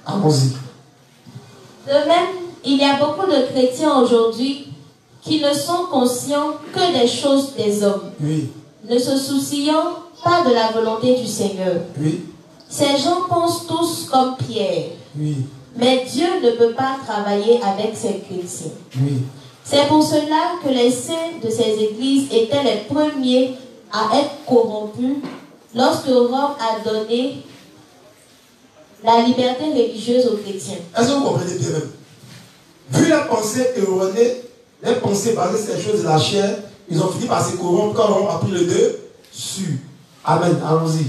Allons-y. De même, il y a beaucoup de chrétiens aujourd'hui qui ne sont conscients que des choses des hommes, oui, ne se souciant pas de la volonté du Seigneur. Oui. Ces gens pensent tous comme Pierre. Oui. Mais Dieu ne peut pas travailler avec ses chrétiens. Oui. C'est pour cela que les saints de ces églises étaient les premiers à être corrompus lorsque Rome a donné la liberté religieuse aux chrétiens. Est-ce que vous comprenez bien même? Vu la pensée erronée, les pensées basées sur les choses de la chair, ils ont fini par se corrompre quand Rome a pris le dessus. Amen. Allons-y.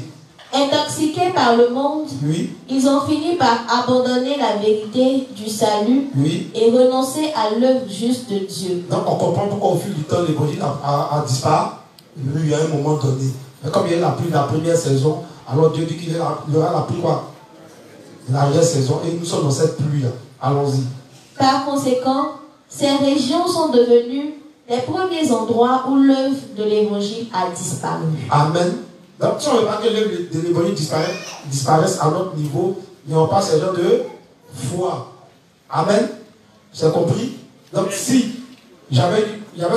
Intoxiqués par le monde, Oui. ils ont fini par abandonner la vérité du salut Oui. et renoncer à l'œuvre juste de Dieu. Donc on comprend pourquoi au fil du temps l'évangile a disparu. Il y a un moment donné. Mais comme il y a la pluie de la première saison, alors Dieu dit qu'il y aura la pluie quoi? La dernière saison. Et nous sommes dans cette pluie-là. Allons-y. Par conséquent, ces régions sont devenues les premiers endroits où l'œuvre de l'évangile a disparu. Amen. Donc si on ne veut pas que l'œuvre de l'évangile disparaisse à notre niveau, il n'y aura pas ces gens de foi. Amen. C'est compris? Donc si il y avait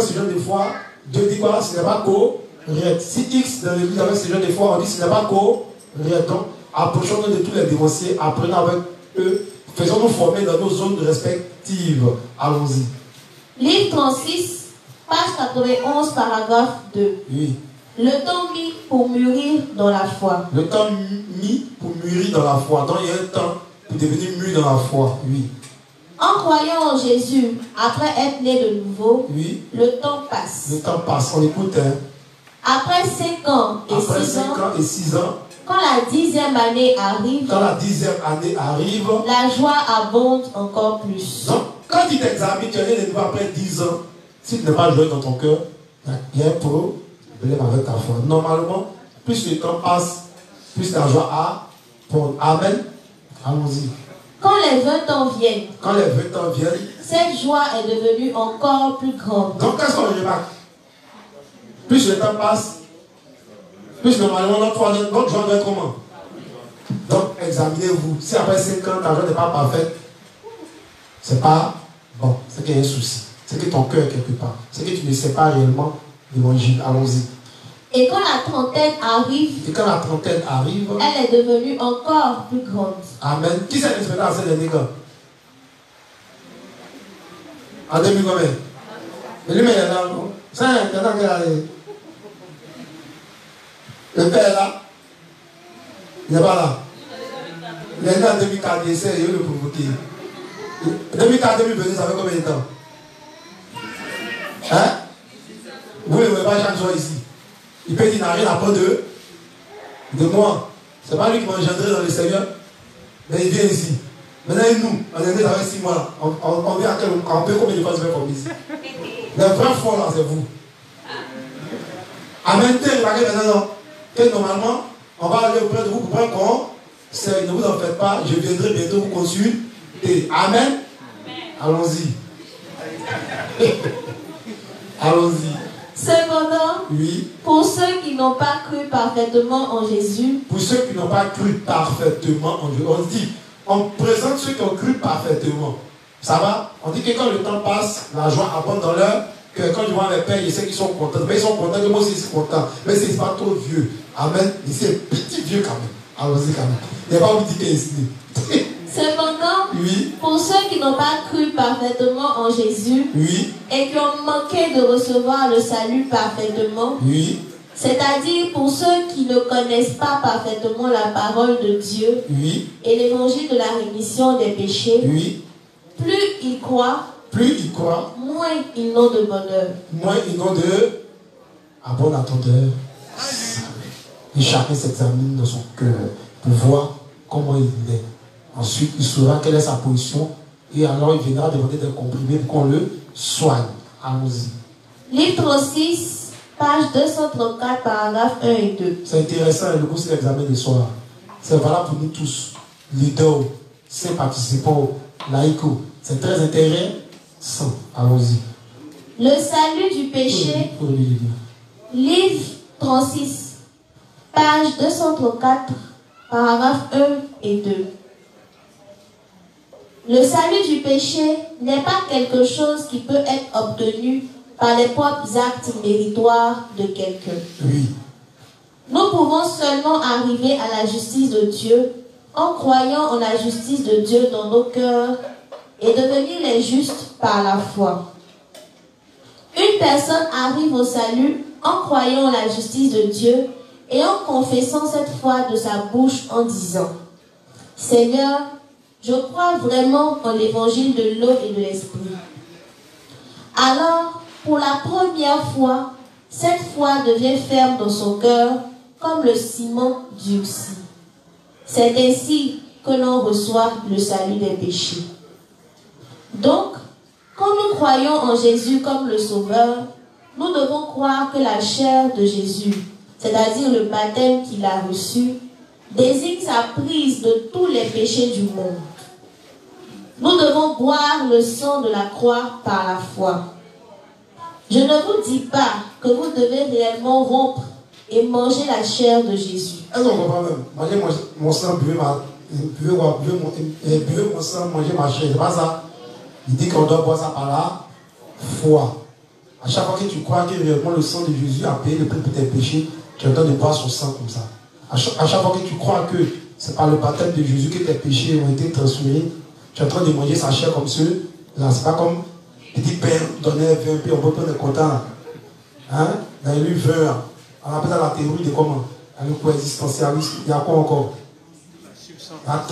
ce genre de foi, Dieu dit quoi? Ce n'est pas correct. Si X dans l'église avait ce genre de foi, on dit ce n'est pas correct. Donc approchons-nous de tous les dévanciers, apprenons avec eux, faisons-nous former dans nos zones respectives. Allons-y. Livre 36, page 91, paragraphe 2. Oui. Le temps mis pour mûrir dans la foi. Le temps mis pour mûrir dans la foi. Donc il y a un temps pour devenir mûr dans la foi. Oui. En croyant en Jésus, après être né de nouveau, Oui. le temps passe. Le temps passe. On écoute. Hein. Après 5 ans et Après 6 5 ans, ans et 6 ans, quand la 10e année arrive, quand la 10e année arrive, la joie abonde encore plus. donc quand tu t'examines, tu as né de nouveau après 10 ans, si tu n'es pas joyeux dans ton cœur, il y a un problème avec ta foi. Normalement, plus le temps passe, plus la joie a pour Amen. Allons-y. Quand les 20 ans viennent, Quand les 20 ans viennent, cette joie est devenue encore plus grande. donc qu'est-ce qu'on remarque? Plus le temps passe, plus normalement notre joie doit être comment? Donc examinez-vous. Si après 5 ans ta joie n'est pas parfaite, c'est pas bon, c'est qu'il y a un souci. C'est que ton cœur est quelque part. C'est que tu ne sais pas réellement l'évangile. Allons-y. Et quand la trentaine arrive, Et quand la trentaine arrive, elle est devenue encore plus grande. Amen. Qui s'est respecté à ces derniers gars? En 2000 combien? Mais lui, il est là, non? Ça, il est là, le père est là. Il n'est pas là. Il est né en 2004, il essaie de le provoquer. 2004-2022, ça fait combien de temps? Hein? Vous ne voyez pas chaque jour ici. Il peut dire qu'il n'a rien à prendre de moi. Ce n'est pas lui qui m'a engendré dans le Seigneur. Mais il vient ici. Maintenant, nous, on est né avec 6 mois. On vient à quel moment? On peut combien de fois se faire comme ici? Le vrai fort là, c'est vous. Amen. Maintenant, que normalement, on va aller auprès de vous pour prendre conseil. Ne vous en faites pas. Je viendrai bientôt vous consulter. Amen. Allons-y. Allons-y. Cependant, Oui. pour ceux qui n'ont pas cru parfaitement en Jésus, Pour ceux qui n'ont pas cru parfaitement en Dieu, on dit, on présente ceux qui ont cru parfaitement. Ça va? On dit que quand le temps passe, la joie abonde dans leur cœur. Quand je vois mes pères, je sais qu'ils sont contents. Mais ils sont contents, moi aussi je suis content. Mais ce n'est pas trop vieux. Amen. Ici, c'est petit vieux quand même. Allons-y quand même. Il n'y a pas vous dire qu'il est ici. cependant, Oui. pour ceux qui n'ont pas cru parfaitement en Jésus Oui. et qui ont manqué de recevoir le salut parfaitement, Oui. c'est-à-dire pour ceux qui ne connaissent pas parfaitement la parole de Dieu Oui. et l'évangile de la rémission des péchés, Oui. plus ils croient, Plus ils croient, moins ils n'ont de bonheur. moins ils n'ont de bon attendeur. Et chacun s'examine dans son cœur pour voir comment il est. Ensuite, il saura quelle est sa position et alors il viendra demander des comprimés pour qu'on le soigne. Allons-y. Livre 36, page 234, paragraphes 1 et 2. C'est intéressant, le cours c'est l'examen de soir. C'est valable pour nous tous, leaders, ces participants, laïcos. C'est très intéressant. Allons-y. Le salut du péché, livre 36, page 234, paragraphes 1 et 2. Le salut du péché n'est pas quelque chose qui peut être obtenu par les propres actes méritoires de quelqu'un. Oui. Nous pouvons seulement arriver à la justice de Dieu en croyant en la justice de Dieu dans nos cœurs et devenir les justes par la foi. Une personne arrive au salut en croyant en la justice de Dieu et en confessant cette foi de sa bouche en disant « Seigneur, je crois vraiment en l'évangile de l'eau et de l'esprit. » Alors, pour la première fois, cette foi devient ferme dans son cœur comme le ciment durci. C'est ainsi que l'on reçoit le salut des péchés. Donc, quand nous croyons en Jésus comme le Sauveur, nous devons croire que la chair de Jésus, c'est-à-dire le baptême qu'il a reçu, désigne sa prise de tous les péchés du monde. Nous devons boire le sang de la croix par la foi. Je ne vous dis pas que vous devez réellement rompre et manger la chair de Jésus. Est-ce qu'on comprend même? Manger mon sang, buvez mon sang, manger ma chair. C'est pas ça. Il dit qu'on doit boire ça par la foi. À chaque fois que tu crois que réellement le sang de Jésus a payé le prix pour tes péchés, tu es en train de boire son sang comme ça. À chaque fois que tu crois que c'est par le baptême de Jésus que tes péchés ont été transférés, tu es en train de manger sa chair comme ceux. Là, c'est pas comme petit père donnait 20 puis on peut prendre content. Hein? Dans les livres 20, on appelle ça la théorie de comment? Le coexistentialisme. Il y a quoi encore? La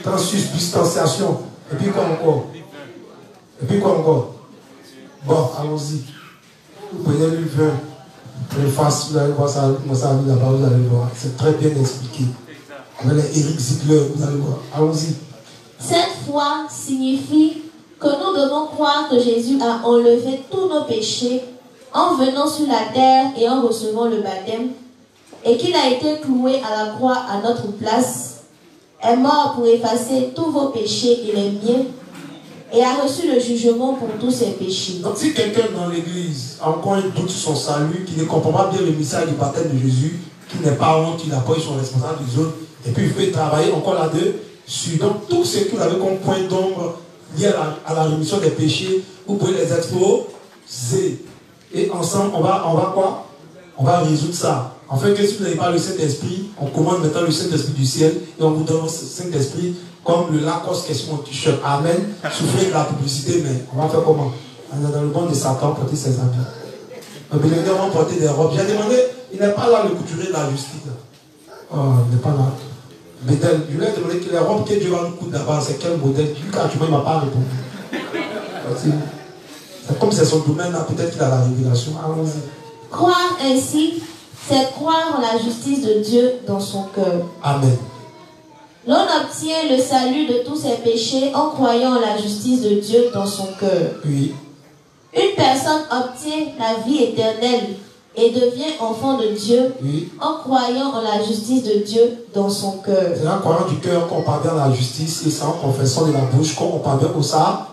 transsubstantiation. Et puis quoi encore? Et puis quoi encore? Bon, allons-y. Vous prenez le livre 20. Préface, vous allez voir ça, comment ça arrive là-bas, vous allez voir. C'est très bien expliqué. Avec les Eric Ziegler, vous allez voir. Allons-y. Cette foi signifie que nous devons croire que Jésus a enlevé tous nos péchés en venant sur la terre et en recevant le baptême, et qu'il a été cloué à la croix à notre place, est mort pour effacer tous vos péchés et les miens, et a reçu le jugement pour tous ses péchés. Donc si quelqu'un dans l'église a encore un doute sur son salut, qui ne comprend pas bien le message du baptême de Jésus, qui n'est pas honte, qui n'a pas eu son responsable des autres, et puis il peut travailler encore là-dessus. Donc tout ce que vous avez comme point d'ombre lié à la rémission des péchés, vous pouvez les exposer. Et ensemble, on va quoi? On va résoudre ça. En fait, que si vous n'avez pas le Saint-Esprit, on commande maintenant le Saint-Esprit du ciel et on vous donne le Saint-Esprit comme le Lacoste qui est sur mon t-shirt. Amen. Souffrez de la publicité, mais on va faire comment? On est dans le monde de Satan, porter ses habits. Les millionnaires vont porter des robes. J'ai demandé, il n'est pas là le couturier de la justice. Oh, il n'est pas là. Bédel, je lui ai demandé que les robes que Dieu va nous coudre d'abord, c'est quel modèle? Quand tu vois, il ne m'a pas répondu. C'est comme c'est son domaine là, peut-être qu'il a la révélation. Allons-y. Croire ainsi, c'est croire en la justice de Dieu dans son cœur. Amen. L'on obtient le salut de tous ses péchés en croyant en la justice de Dieu dans son cœur. Oui. Une personne obtient la vie éternelle et devient enfant de Dieu, oui, en croyant en la justice de Dieu dans son cœur. C'est en croyant du cœur qu'on parvient à la justice et c'est en confessant de la bouche qu'on parvient au ça.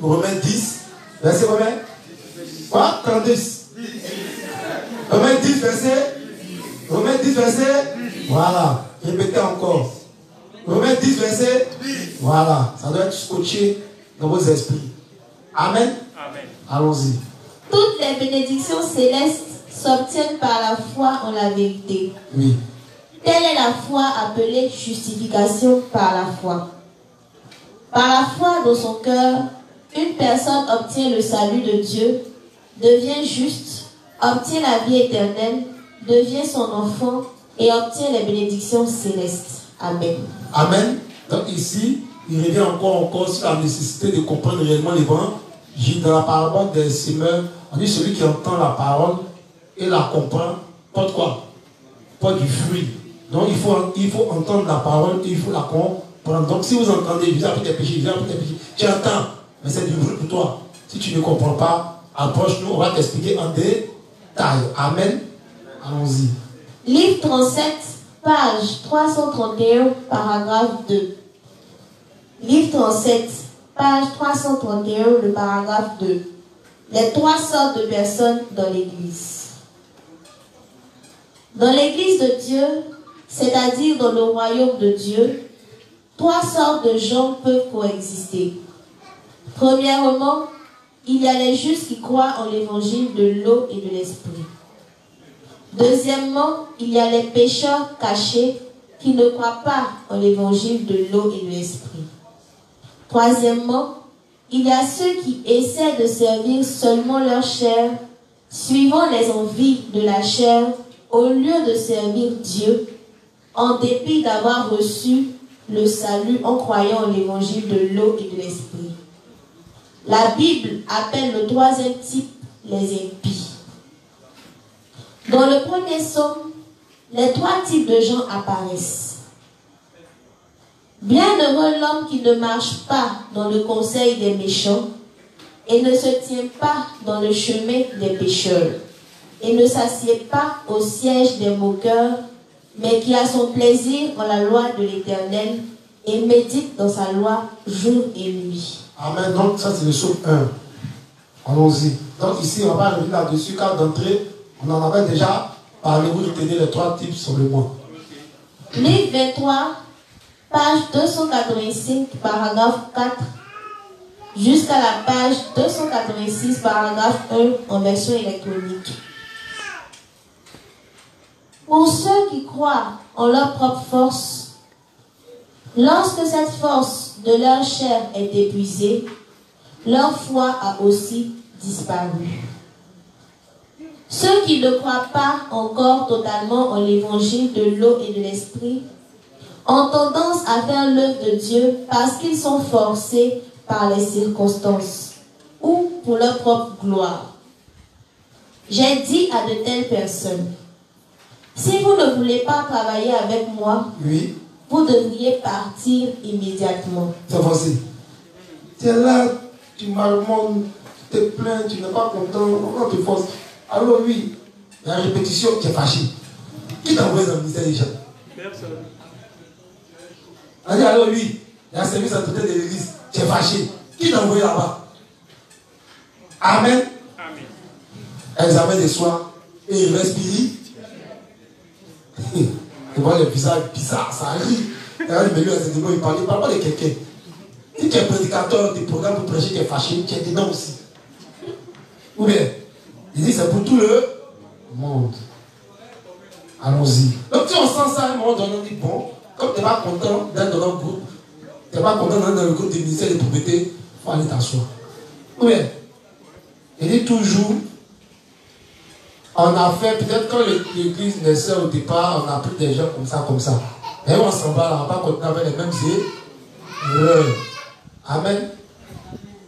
Romains 10. Verset combien? Quoi? 30. Romains 10, verset. Romains 10, verset. Voilà. Répétez encore. Romains 10, verset. Voilà. Ça doit être scotché dans vos esprits. Amen. Amen. Allons-y. Toutes les bénédictions célestes s'obtiennent par la foi en la vérité. Oui. Telle est la foi appelée justification par la foi. Par la foi dans son cœur, une personne obtient le salut de Dieu, devient juste, obtient la vie éternelle, devient son enfant et obtient les bénédictions célestes. Amen. Amen. Donc ici, il revient encore sur la nécessité de comprendre réellement l'évangile. Dans la parabole des semeurs, on dit celui qui entend la parole et la comprend, porte quoi? Porte du fruit. Donc il faut entendre la parole et il faut la comprendre. Donc si vous entendez, Jésus a pris tes péchés, tu entends. Mais c'est du bruit pour toi. Si tu ne comprends pas, approche-nous, on va t'expliquer en détail. Amen. Allons-y. Livre 37, page 331, paragraphe 2. Livre 37, page 331, le paragraphe 2. Les trois sortes de personnes dans l'Église. Dans l'Église de Dieu, c'est-à-dire dans le royaume de Dieu, trois sortes de gens peuvent coexister. Premièrement, il y a les justes qui croient en l'évangile de l'eau et de l'esprit. Deuxièmement, il y a les pécheurs cachés qui ne croient pas en l'évangile de l'eau et de l'esprit. Troisièmement, il y a ceux qui essaient de servir seulement leur chair, suivant les envies de la chair, au lieu de servir Dieu, en dépit d'avoir reçu le salut en croyant en l'évangile de l'eau et de l'esprit. La Bible appelle le troisième type les impies. Dans le premier psaume, les trois types de gens apparaissent. Bienheureux l'homme qui ne marche pas dans le conseil des méchants et ne se tient pas dans le chemin des pécheurs et ne s'assied pas au siège des moqueurs, mais qui a son plaisir en la loi de l'Éternel et médite dans sa loi jour et nuit. Amen. Donc ça c'est le psaume 1. Allons-y. Donc ici on va revenir là-dessus car d'entrée on en avait déjà parlé. Vous retenez les trois types sur le mois. Livre 23, page 285, paragraphe 4, jusqu'à la page 286, paragraphe 1 en version électronique. Pour ceux qui croient en leur propre force, lorsque cette force de leur chair est épuisée, leur foi a aussi disparu. Ceux qui ne croient pas encore totalement en l'évangile de l'eau et de l'esprit ont tendance à faire l'œuvre de Dieu parce qu'ils sont forcés par les circonstances ou pour leur propre gloire. J'ai dit à de telles personnes, si vous ne voulez pas travailler avec moi, Oui. vous devriez partir immédiatement. C'est facile. Tu es là, tu marmonnes, tu te plains, tu n'es pas content, on te force. Alors oui, la répétition, tu es fâché. Qui t'a envoyé dans le ministère des gens? Personne. Alors oui, il y a un service à côté de l'église, tu es fâché. Qui t'a envoyé là-bas? Amen. Amen. Examen des soirs et il respire. Tu vois les visages bizarres, ça arrive. Regarde le milieu à ce niveau, il parle pas de quelqu'un. Si tu es prédicateur, des programmes pour prêcher, tu es fâché, tu es dedans aussi. Ou bien, il dit c'est pour tout le monde. Allons-y. Donc si on sent ça à un moment donné, on dit bon, comme tu n'es pas content d'être dans notre groupe, tu n'es pas content d'être dans le groupe des ministères de propriété, il faut aller t'asseoir. Ou bien, il dit toujours, on a fait, peut-être quand l'église naissait au départ, on a pris des gens comme ça. Et on s'en va là, on va pas continuer avec les mêmes erreurs. Amen.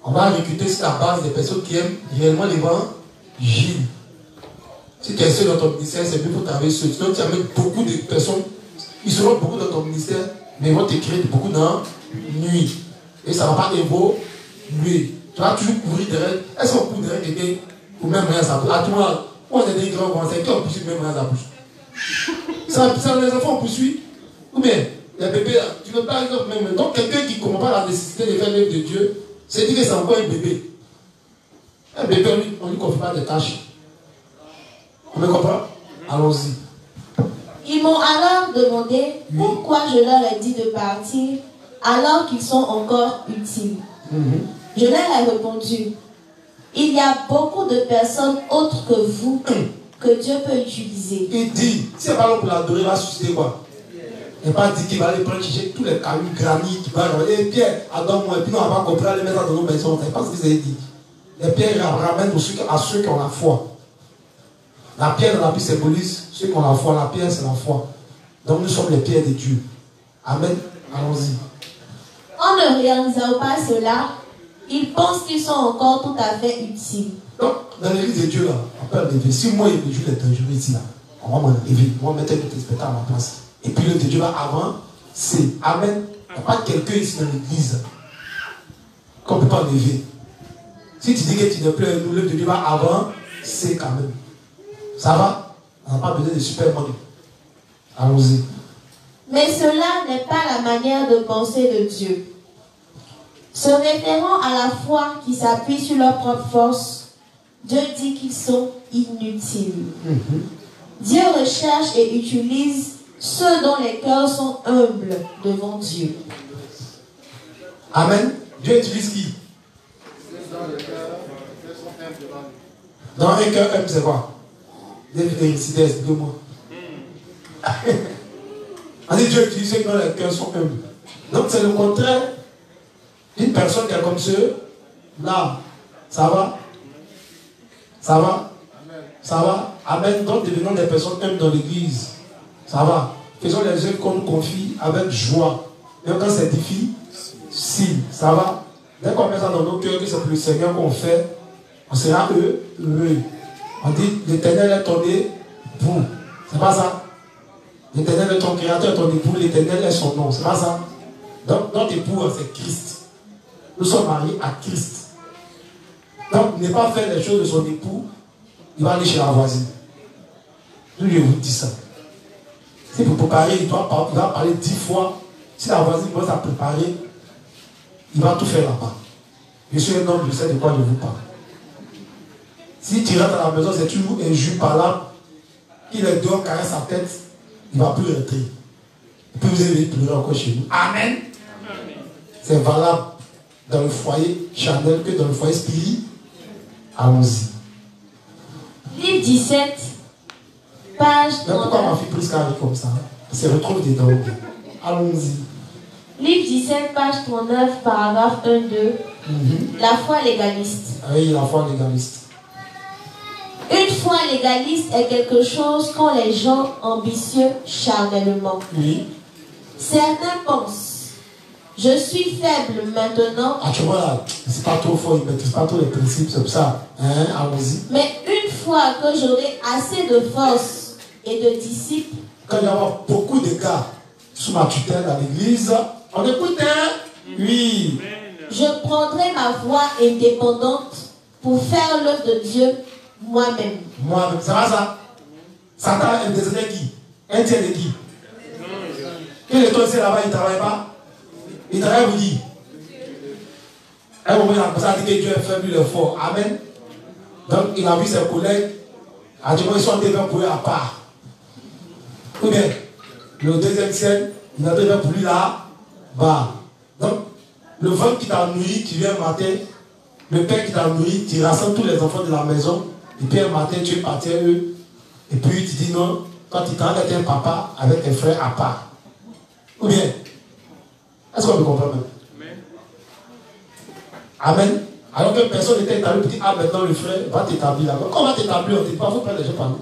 On va recruter sur la base des personnes qui aiment réellement l'évangile. Si tu es seul dans ton ministère, c'est mieux pour travailler seul. Sinon, tu amènes beaucoup de personnes, ils seront beaucoup dans ton ministère, mais ils vont te créer beaucoup d'ennuis. Et ça ne va pas évoluer. Tu vas toujours courir derrière. Est-ce qu'on court derrière quelqu'un ou même rien à sa bouche? À tout moment, on est des grands conseils, qui on poursuit même rien à sa bouche? Ça, les enfants on poursuit. Ou bien, les bébés, tu ne peux pas exemple même. Donc, quelqu'un qui ne comprend pas la nécessité de faire l'œuvre de Dieu, c'est dire que c'est encore un bébé. Un bébé, on ne lui confie pas des tâches. On me comprend? Allons-y. Ils m'ont alors demandé pourquoi je leur ai dit de partir alors qu'ils sont encore utiles. Je leur ai répondu, il y a beaucoup de personnes autres que vous que Dieu peut utiliser. Il dit, si c'est pas là pour l'adorer, il va susciter quoi? Il n'a pas dit qu'il va aller prendre tous les cailloux, granit, qui va et Pierre, adore-moi, et puis on va pas comprendre les mettre dans nos maisons. C'est pas ce que vous avez dit. Les pierres ramènent à ceux qui ont la foi. La pierre dans la Bible symbolise ceux qui ont la foi. La pierre, c'est la foi. Donc nous sommes les pierres de Dieu. Amen. Allons-y. En ne réalisant pas cela, ils pensent qu'ils sont encore tout à fait utiles. Donc, dans l'église de Dieu, là, on peut enlever. Si moi, il me joue les dangereux ici, là, on va m'enlever. On va mettre un autre spectacle à ma place. Et puis l'œuvre de Dieu va avancer. Amen. Il n'y a pas quelqu'un ici dans l'église qu'on ne peut pas enlever. Si tu dis que tu ne plais nous, l'œuvre de Dieu va avancer quand même. Ça va? On n'a pas besoin de Superman. Allons-y. Mais cela n'est pas la manière de penser de Dieu. Se référant à la foi qui s'appuie sur leur propre force, Dieu dit qu'ils sont inutiles. Dieu recherche et utilise ceux dont les cœurs sont humbles devant Dieu. Amen. Dieu utilise qui? Dans un cœur humble, c'est quoi? Des expliquez-moi. On dit Dieu utilise ceux dont les cœurs sont humbles. Donc c'est le contraire d'une personne qui est comme ceux là. Ça va? Ça va? Ça va? Amen. Donc devenons des personnes humbles dans l'église. Ça va? Faisons les œuvres qu'on nous confie avec joie. Même quand c'est difficile. Ça va? Dès qu'on met ça dans nos cœurs, que c'est pour le Seigneur qu'on fait, on sera heureux. On dit l'Éternel est ton époux. C'est pas ça? L'Éternel est ton créateur, ton époux. L'Éternel est son nom. C'est pas ça? Donc notre époux, c'est Christ. Nous sommes mariés à Christ. Donc ne pas faire les choses de son époux, il va aller chez la voisine. Je vous dis ça. Si pour préparer, il va parler 10 fois. Si la voisine commence à préparer, il va tout faire là-bas. Je suis un homme, je sais de quoi je vous parle. Si tu rentres à la maison, c'est toujours un jus par là, qu'il est dehors, caresse sa tête, il ne va plus rentrer. Et puis vous allez pleurer encore chez nous. Amen. C'est valable dans le foyer charnel que dans le foyer spirituel. Allons-y. Livre 17, page 39. Mais pourquoi ma fille plus carrée comme ça? Elle se retrouve dedans. Allons-y. Livre 17, page 39, paragraphe 1-2. La foi légaliste. Oui, la foi légaliste. Une foi légaliste est quelque chose qu'ont les gens ambitieux charnellement. Oui. Certains pensent, je suis faible maintenant. Ah, tu vois là, c'est pas trop fort, ils ne maîtrisent pas tous les principes, c'est pour ça. Hein? Allons-y. Mais une fois que j'aurai assez de force et de disciples, Quand il y aura beaucoup de gars sous ma tutelle à l'église, on écoute, hein? Oui. je prendrai ma voie indépendante pour faire l'œuvre de Dieu moi-même. Moi-même, ça va ça? Satan est désigné qui? Un tiers de qui? Quel est ton ici là-bas, il ne travaille pas? Il travaille, vous dit. Un moment, il a commencé à dire que Dieu est faible, il est fort. Amen. Donc, il a vu ses collègues. À du moment, ils sont devant pour lui à part. Ou bien, le deuxième ciel, il a devant pour lui là-bas. Donc, le ventre qui t'a nourri, tu viens un matin. Le père qui t'a nourri, tu rassembles tous les enfants de la maison. Et puis un matin, tu es parti à eux. Et puis tu dis non, quand tu t'en es un papa avec un frère à part. Ou bien, est-ce qu'on peut comprendre même? Amen. Alors que personne n'était établi pour dire, ah maintenant le frère va t'établir là-bas. Quand on va t'établir, on ne dit pas, il faut prendre les gens par nous.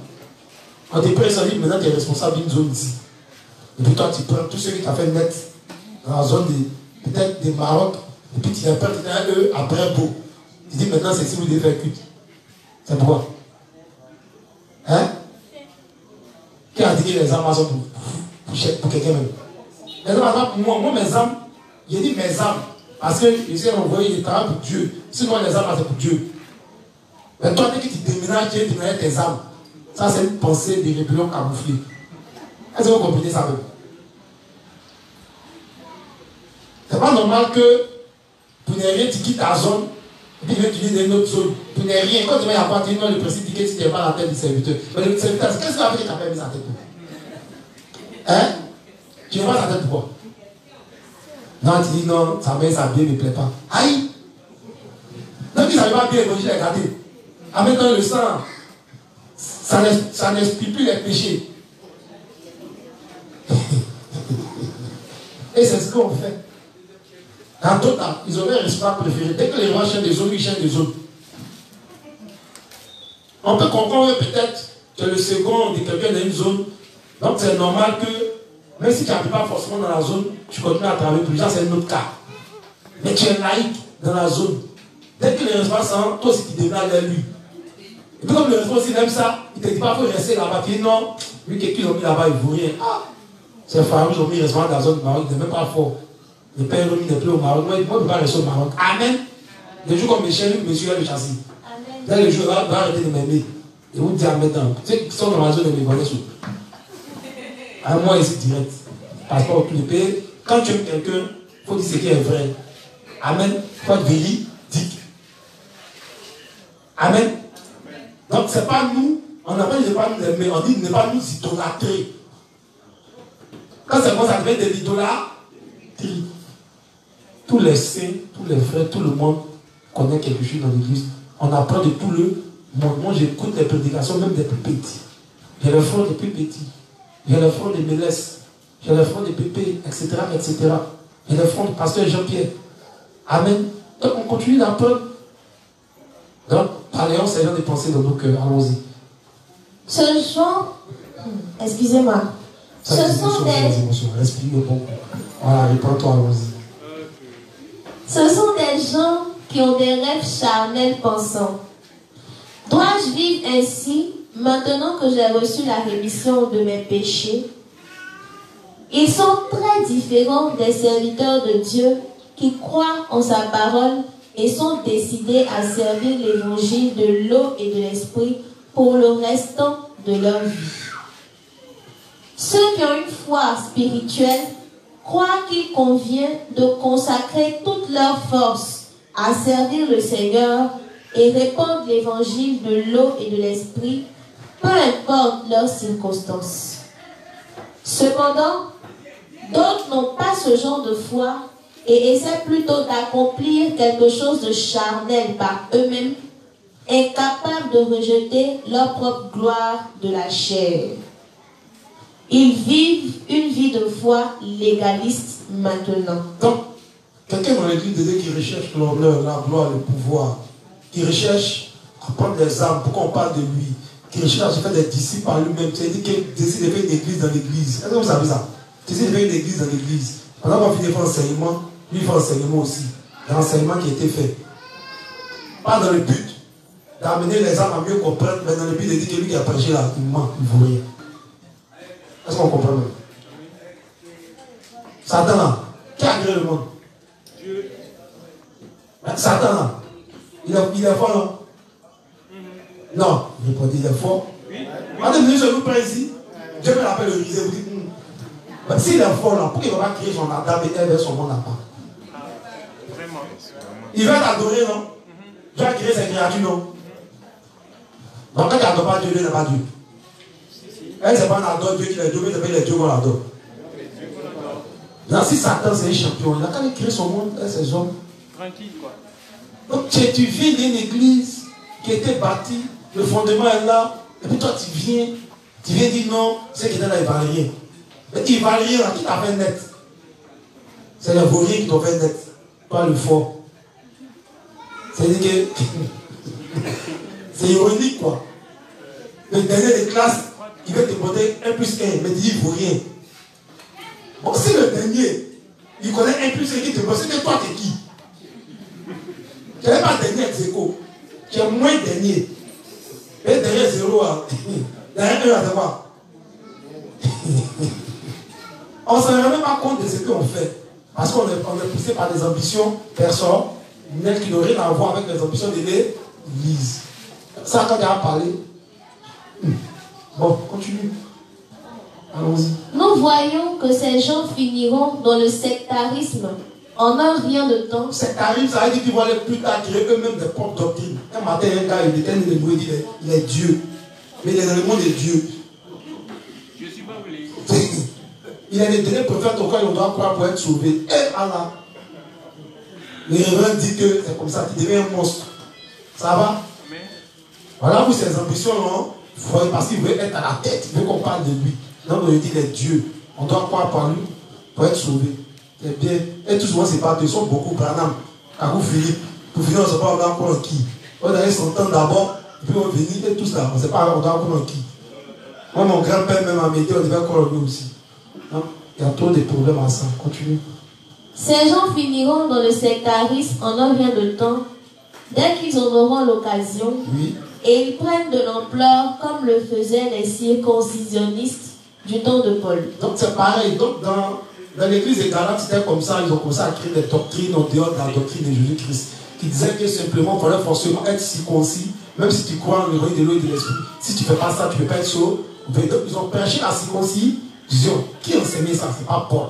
On te prend ça, maintenant tu es responsable d'une zone ici. Et puis toi tu prends tous ceux qui t'ont fait net dans la zone peut-être des Maroc. Et puis tu les prends, tu eux après beau. Tu dis maintenant c'est si vous devez faire culte. C'est pourquoi? Hein? Qui a dit que les âmes sont pour quelqu'un même? Les âmes pour moi mes âmes, j'ai dit mes âmes, parce que je suis envoyé des travail pour Dieu. Sinon les âmes c'est pour Dieu. Mais toi, dès que tu déménages, tu déménages tes âmes. Ça, c'est une pensée de rébellion camouflée. Est-ce que vous comprenez ça même? C'est pas normal que pour ne rien, tu quittes ta zone. Et puis tu viens dans une autre zone. Pour ne rien, quand tu vas y avoir, tu le principe dit que tu n'es pas la tête du serviteur. Mais le serviteur, qu'est-ce qu'il a fait que tu n'as pas mis sa tête? Hein? Tu ne vois sa tête pourquoi? Non, tu dis non, sa main, sa bien ne me plaît pas. Aïe! Donc il ne savait pas bien éloger les garder. En mettant le sang, ça n'explique plus les péchés. Et c'est ce qu'on fait. Dans d'autres temps, ils auraient un espoir préféré. Dès que les rois chaînent des zones, ils chaînent des zones. On peut comprendre peut-être que le second de quelqu'un dans une zone. Donc c'est normal que, même si tu n'habites pas forcément dans la zone, tu continues à travailler pour les gens, c'est un autre cas. Mais tu es laïque dans la zone. Dès que les responsables sont, toi aussi tu démarres vers lui. Et puis comme le responsable aime ça, il ne te dit pas qu'il faut rester là-bas. Tu dis non, lui quelqu'un ont mis là-bas, il ne vaut rien. Ah, c'est Farouz, ils ont mis le responsable dans la zone du Maroc, il n'est même pas fort. Le père Romy n'est plus au Maroc. Moi, je ne peux pas rester au Maroc. Amen. Le jour comme Michel, lui, monsieur, il le chassis. Dès le jour, il va arrêter de m'aimer. Et vous dire maintenant, tu sais, qui sont dans la zone de mes connaissances. À moi, ici, direct. Passeport tout le pays. Quand tu aimes quelqu'un, il faut dire ce qui est vrai. Amen. Il faut être véridique. Amen. Donc, ce n'est pas nous, on n'appelle ne pas nous aimer, on dit ne pas nous idolâtrer. Quand c'est comme ça, ça devient de l'idolâtrie. Tous les saints, tous les frères, tout le monde connaît quelque chose dans l'église. On apprend de tout le monde. Moi, j'écoute les prédications, même des plus petits. J'ai le front des plus petits. J'ai le front des mélesses. J'ai les fonds de Pépé, etc., etc. J'ai les fonds du pasteur Jean-Pierre. Amen. Donc on continue d'apprendre. Donc, parlons, Seigneur, des pensées dans nos cœurs. Allons-y. Ce sont, excusez-moi, ce sont des... Respire bon. Voilà, reprends-toi, allons-y. Ce sont des gens qui ont des rêves charnels pensants. Dois-je vivre ainsi maintenant que j'ai reçu la rémission de mes péchés? Ils sont très différents des serviteurs de Dieu qui croient en sa parole et sont décidés à servir l'évangile de l'eau et de l'esprit pour le restant de leur vie. Ceux qui ont une foi spirituelle croient qu'il convient de consacrer toute leur force à servir le Seigneur et répandre l'évangile de l'eau et de l'esprit, peu importe leurs circonstances. Cependant, d'autres n'ont pas ce genre de foi et essaient plutôt d'accomplir quelque chose de charnel par eux-mêmes, incapables de rejeter leur propre gloire de la chair. Ils vivent une vie de foi légaliste maintenant. Donc, quelqu'un dans l'église de Dieu qui recherche l'honneur, la gloire, le pouvoir, qui recherche à prendre des armes pour qu'on parle de lui, qui recherche à faire des disciples par lui-même, c'est-à-dire qu'il décide de faire une église dans l'église. Est-ce que vous savez ça? Il décide de faire une église dans l'église. Pendant qu'on finit de faire l'enseignement, lui il fait l'enseignement aussi. L'enseignement qui a été fait. Pas dans le but d'amener les âmes à mieux comprendre, mais dans le but de dire que lui qui a prêché là, il ment, il ne vaut rien. Est-ce qu'on comprend même? Satan là, qui a créé le monde? Dieu. Satan là, il est fort non? Non, il répondit, il est fort. Quand vous venez chez nous, ici, Dieu me l'appelle le risé, vous dites, s'il est fort là, pourquoi il ne va pas créer son Adam et Ève et son monde à part? Il va t'adorer, non? Dieu a créé ses créatures, non? Donc quand tu n'adores pas Dieu, Dieu n'est pas Dieu. Elle, c'est pas on adore Dieu qui est Dieu, mais c'est pas les dieux qu'on adore. Là, si Satan c'est un champion, il a quand même créé son monde et ses hommes. Tranquille, quoi. Donc tu viens d'une église qui a été bâtie, le fondement est là, et puis toi tu viens dire non, ce qui est là, il ne valent rien. Mais il ne valent rien, là, qui t'a fait net? C'est les vauriens qui t'ont fait net, pas le fort. C'est-à-dire que c'est ironique, quoi. Le dernier des classes, il va te demander 1 plus 1, mais il ne vaut rien. Bon, si le dernier, il connaît 1 plus 1 qui te demande, c'est que toi, t'es qui? Tu n'es pas dernier ex aequo. Tu es moins dernier. Et derrière 0, derrière 1, c'est quoi? On ne se rend même pas compte de ce qu'on fait. Parce qu'on est poussé par des ambitions personnelles qui n'ont rien à voir avec les ambitions de l'Église. Ça, quand tu as parlé. Bon, continue. Allons-y. Nous voyons que ces gens finiront dans le sectarisme en un rien de temps. Sectarisme, ça veut dire qu'ils vont aller plus tard créer eux-mêmes des propres doctrines. Un matin, un gars, il était il dit il est Dieu. Mais il est dans le monde de Dieu. Je suis pas voulu. Il est le dernier prophète auquel on doit croire pour être sauvé. Et Allah. Le révérend dit que c'est comme ça qu'il devient un monstre. Ça va? Voilà où ses ambitions, non? Parce qu'il veut être à la tête, il veut qu'on parle de lui. Donc on lui dit, il est Dieu. On doit croire par lui pour être sauvé. C'est bien. Et tout souvent, c'est pas deux, ils sont beaucoup. Branham, Kakou Philippe. Pour finir, on ne sait pas on doit croire en qui. On doit s'entendre d'abord, puis on venir et tout ça. On ne sait pas on doit croire en qui. Moi, mon grand-père, même à Médé, on devait croire en lui aussi. Donc, il y a trop de problèmes à ça. Continue. Ces gens finiront dans le sectarisme en un rien de temps, dès qu'ils en auront l'occasion. Oui. Et ils prennent de l'ampleur comme le faisaient les circoncisionnistes du temps de Paul. Donc c'est pareil. Donc dans l'église des Galates, c'était comme ça. Ils ont commencé à créer des doctrines en dehors de la doctrine de Jésus-Christ. Qui disaient que simplement, il fallait forcément être circoncis, même si tu crois en le royaume de l'eau et de l'esprit. Si tu ne fais pas ça, tu ne peux pas être sauvé. Ils ont prêché la circoncision. Qui enseignait ça? Ce n'est pas Paul.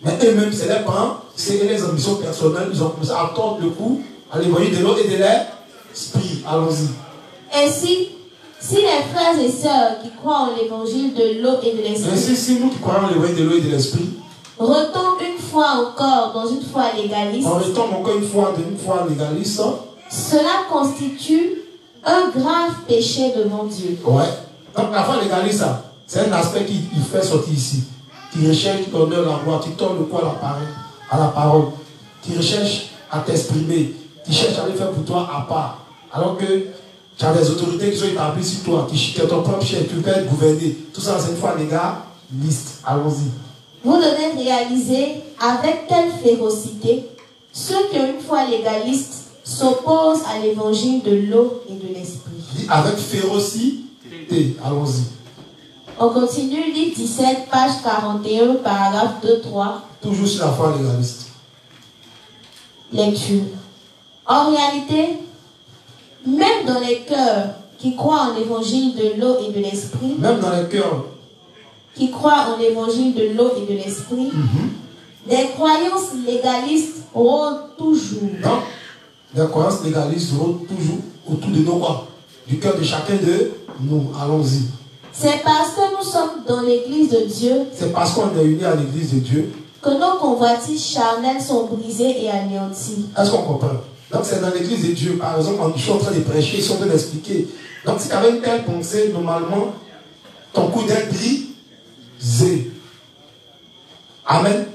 Mais eux-mêmes, c'est les parents, c'est les ambitions personnelles. Ils ont commencé à tordre le cou à l'évangile de l'eau et de l'esprit. Allons-y. Ainsi, si les frères et sœurs qui croient en l'évangile de l'eau et de l'esprit, ainsi, si nous qui croyons en l'évangile de l'eau et de l'esprit, retombent une fois encore dans une foi légaliste, on retombe encore une fois dans une foi légaliste, cela constitue un grave péché devant Dieu. Ouais. Donc la foi légaliste, c'est un aspect qui fait sortir ici. Tu recherches l'honneur, la gloire, tu tords le cou à la parole. Tu recherches à t'exprimer. Tu cherches à le faire pour toi à part. Alors que tu as des autorités qui sont établies sur toi. Tu es ton propre chef, tu peux être gouverné. Tout ça, c'est une fois légaliste. Allons-y. Vous devez réaliser avec quelle férocité ceux qui ont une foi légaliste s'opposent à l'évangile de l'eau et de l'esprit. Avec férocité. Allons-y. On continue, livre 17, page 41, paragraphe 2-3. Toujours sur la foi légaliste. Lecture. En réalité, même dans les cœurs qui croient en l'évangile de l'eau et de l'esprit, même dans les cœurs qui croient en l'évangile de l'eau et de l'esprit, des croyances légalistes rôdent toujours. Non, des croyances légalistes rôdent toujours autour de nos quoi? Du cœur de chacun de nous. Allons-y. C'est parce que nous sommes dans l'église de Dieu. C'est parce qu'on est unis à l'église de Dieu que nos convoitises charnelles sont brisées et anéanties. Est-ce qu'on comprend? Donc c'est dans l'église de Dieu, par exemple, quand je suis en train de prêcher, ils sont en train d'expliquer. Donc si tu avais une telle pensée, normalement, ton coup d'être brisé. Amen.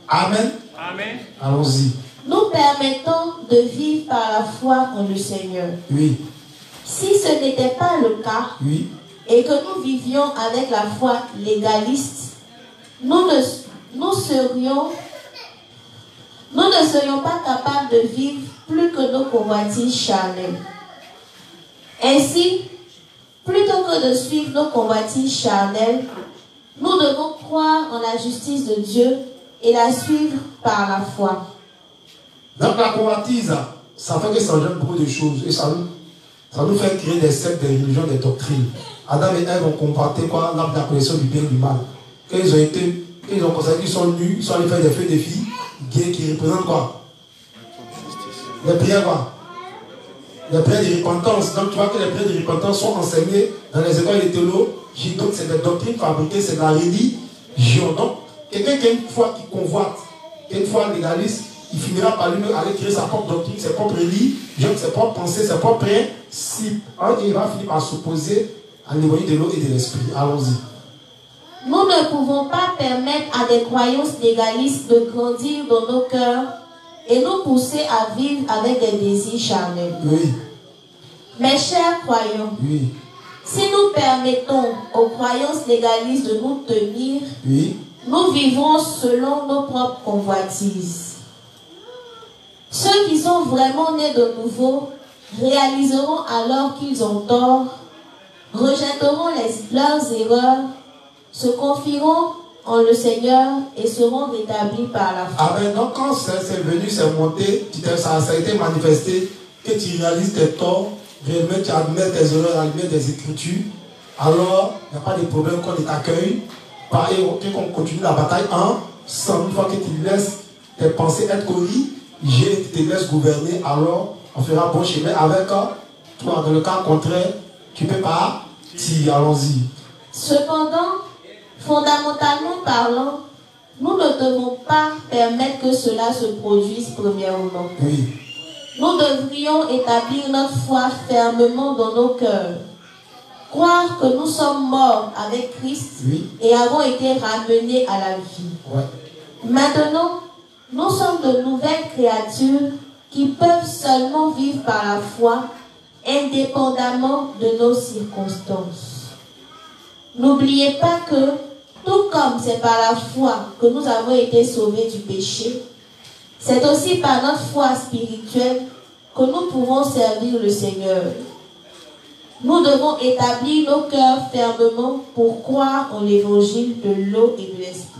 Amen. Amen. Allons-y. Nous permettons de vivre par la foi en le Seigneur. Oui. Si ce n'était pas le cas, oui, et que nous vivions avec la foi légaliste, nous ne serions pas capables de vivre plus que nos convoitises charnelles. Ainsi, plutôt que de suivre nos convoitises charnelles, nous devons croire en la justice de Dieu et la suivre par la foi. Donc la convoitise, ça fait que ça engendre beaucoup de choses et ça nous fait créer des sectes, des religions, des doctrines. Adam et Ève ont combattu quoi? L'arbre de la connaissance du bien et du mal. Quand ils ont constaté qu'ils sont nus, ils sont allés faire des feux de filles gays qui représentent quoi? Les prières quoi? Les prières de repentance. Donc tu vois que les prières de repentance sont enseignées dans les écoles de théologie. Donc c'est des doctrines fabriquées, c'est de la religion. Donc quelqu'un qui a une foi qui convoite, qui a une foi légaliste, il finira par lui-même aller créer sa propre doctrine, ses propres religions, ses propres pensées, ses propres principes. Et il va finir par s'opposer à l'évangile de l'eau et de l'esprit. Allons-y. Nous ne pouvons pas permettre à des croyances légalistes de grandir dans nos cœurs et nous pousser à vivre avec des désirs charnels. Oui. Mes chers croyants, oui, si nous permettons aux croyances légalistes de nous tenir, oui, nous vivrons selon nos propres convoitises. Ceux qui sont vraiment nés de nouveau réaliseront alors qu'ils ont tort, rejetteront leurs erreurs, se confieront en le Seigneur et seront rétablis par la foi. Amen. Donc quand c'est venu, c'est monté, ça a été manifesté, que tu réalises tes torts, réellement tu admets tes erreurs, admets des écritures, alors il n'y a pas de problème qu'on t'accueille, et qu'on continue la bataille ensemble. Une fois que tu laisses tes pensées être corrigées, tu te laisses gouverner, alors on fera bon chemin avec toi. Dans le cas contraire, tu ne peux pas partir. Allons-y. Cependant, fondamentalement parlant, nous ne devons pas permettre que cela se produise premièrement. Oui. Nous devrions établir notre foi fermement dans nos cœurs. Croire que nous sommes morts avec Christ et avons été ramenés à la vie. Ouais. Maintenant, nous sommes de nouvelles créatures qui peuvent seulement vivre par la foi, indépendamment de nos circonstances. N'oubliez pas que, tout comme c'est par la foi que nous avons été sauvés du péché, c'est aussi par notre foi spirituelle que nous pouvons servir le Seigneur. Nous devons établir nos cœurs fermement pour croire en l'évangile de l'eau et de l'esprit.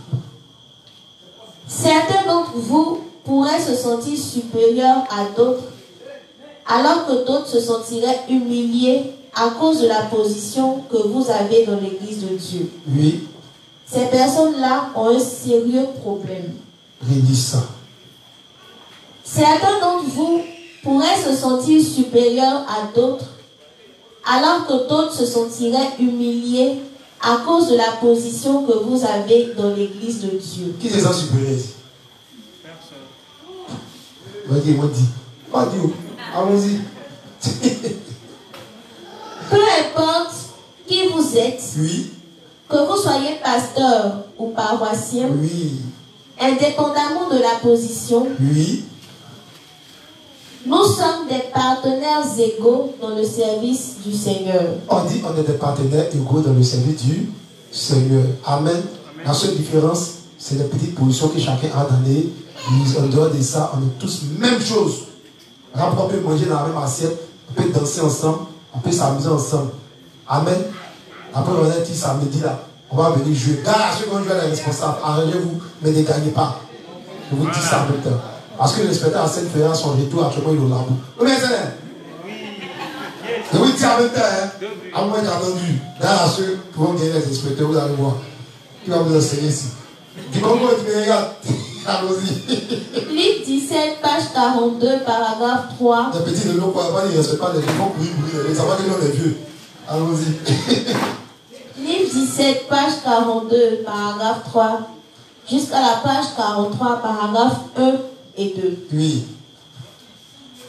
Certains d'entre vous pourraient se sentir supérieurs à d'autres, alors que d'autres se sentiraient humiliés à cause de la position que vous avez dans l'église de Dieu. Oui. Ces personnes-là ont un sérieux problème. Redis ça. Certains d'entre vous pourraient se sentir supérieurs à d'autres, alors que d'autres se sentiraient humiliés à cause de la position que vous avez dans l'église de Dieu. Qui se sent supérieur ici? Personne. Vas-y. Allons-y. Peu importe qui vous êtes, oui, que vous soyez pasteur ou paroissien, Oui. indépendamment de la position, Oui. nous sommes des partenaires égaux dans le service du Seigneur. On dit on est des partenaires égaux dans le service du Seigneur. Amen. La seule différence, c'est les petites positions que chacun a dans l'église. En dehors de ça, on est tous même chose. On peut manger dans la même assiette, on peut danser ensemble, on peut s'amuser ensemble. Amen. Après, on est dit samedi là, on va venir jouer. Gars, ceux qui vont jouer les responsables, arrangez-vous, mais ne gagnez pas. Je vous dis ça en même temps. Parce que le spectacle à cette fera son retour actuellement, il est au labo. Oui, mais je vous dis en même temps, hein, à moins qu'entendu, dans ceux qui vont gagner les inspecteurs, vous allez voir. Qui va vous enseigner ici. Du Congo, tu me regardes. Allons-y. Livre 17, page 42, paragraphe 3. Les petits de l'eau, quoi, ils ne respectent pas les vieux, ils vont courir, ils savent que nous, les vieux. Allons-y. Livre 17, page 42, paragraphe 3. Jusqu'à la page 43, paragraphe 1 et 2. Oui.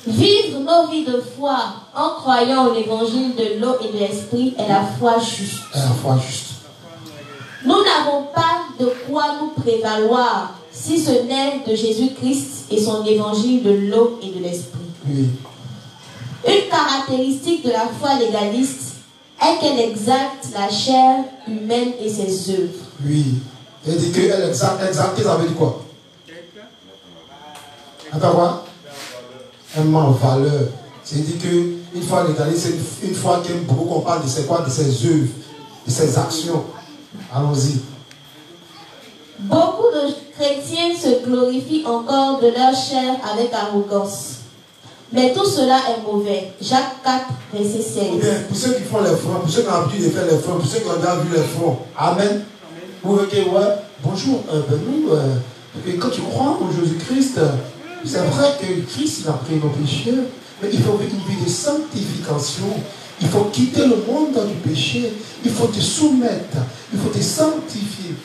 Vivre nos vies de foi en croyant en l'évangile de l'eau et de l'esprit est la foi juste. Est la foi juste. Nous n'avons pas de quoi nous prévaloir si ce n'est de Jésus-Christ et son évangile de l'eau et de l'esprit. Oui. Une caractéristique de la foi légaliste est qu'elle exalte la chair humaine et ses œuvres. Oui. Elle dit qu'elle exalte, ça veut dire quoi? Attends quoi? Elle met en valeur. C'est-à-dire qu'une foi légaliste, c'est une foi qui aime beaucoup qu'on parle de ses quoi? De ses œuvres, de ses actions. Allons-y. Beaucoup de chrétiens se glorifient encore de leur chair avec arrogance. Mais tout cela est mauvais. Jacques 4, verset 16. Bien, pour ceux qui font les fronts, pour ceux qui ont l'habitude de faire les fronts, pour ceux qui ont déjà vu les fronts. Amen. Vous voyez, ouais, bonjour, nous, quand tu crois en Jésus-Christ, c'est vrai que Christ il a pris nos péchés, mais il faut vivre une vie de sanctification. Il faut quitter le monde du péché. Il faut te soumettre. Il faut te sanctifier.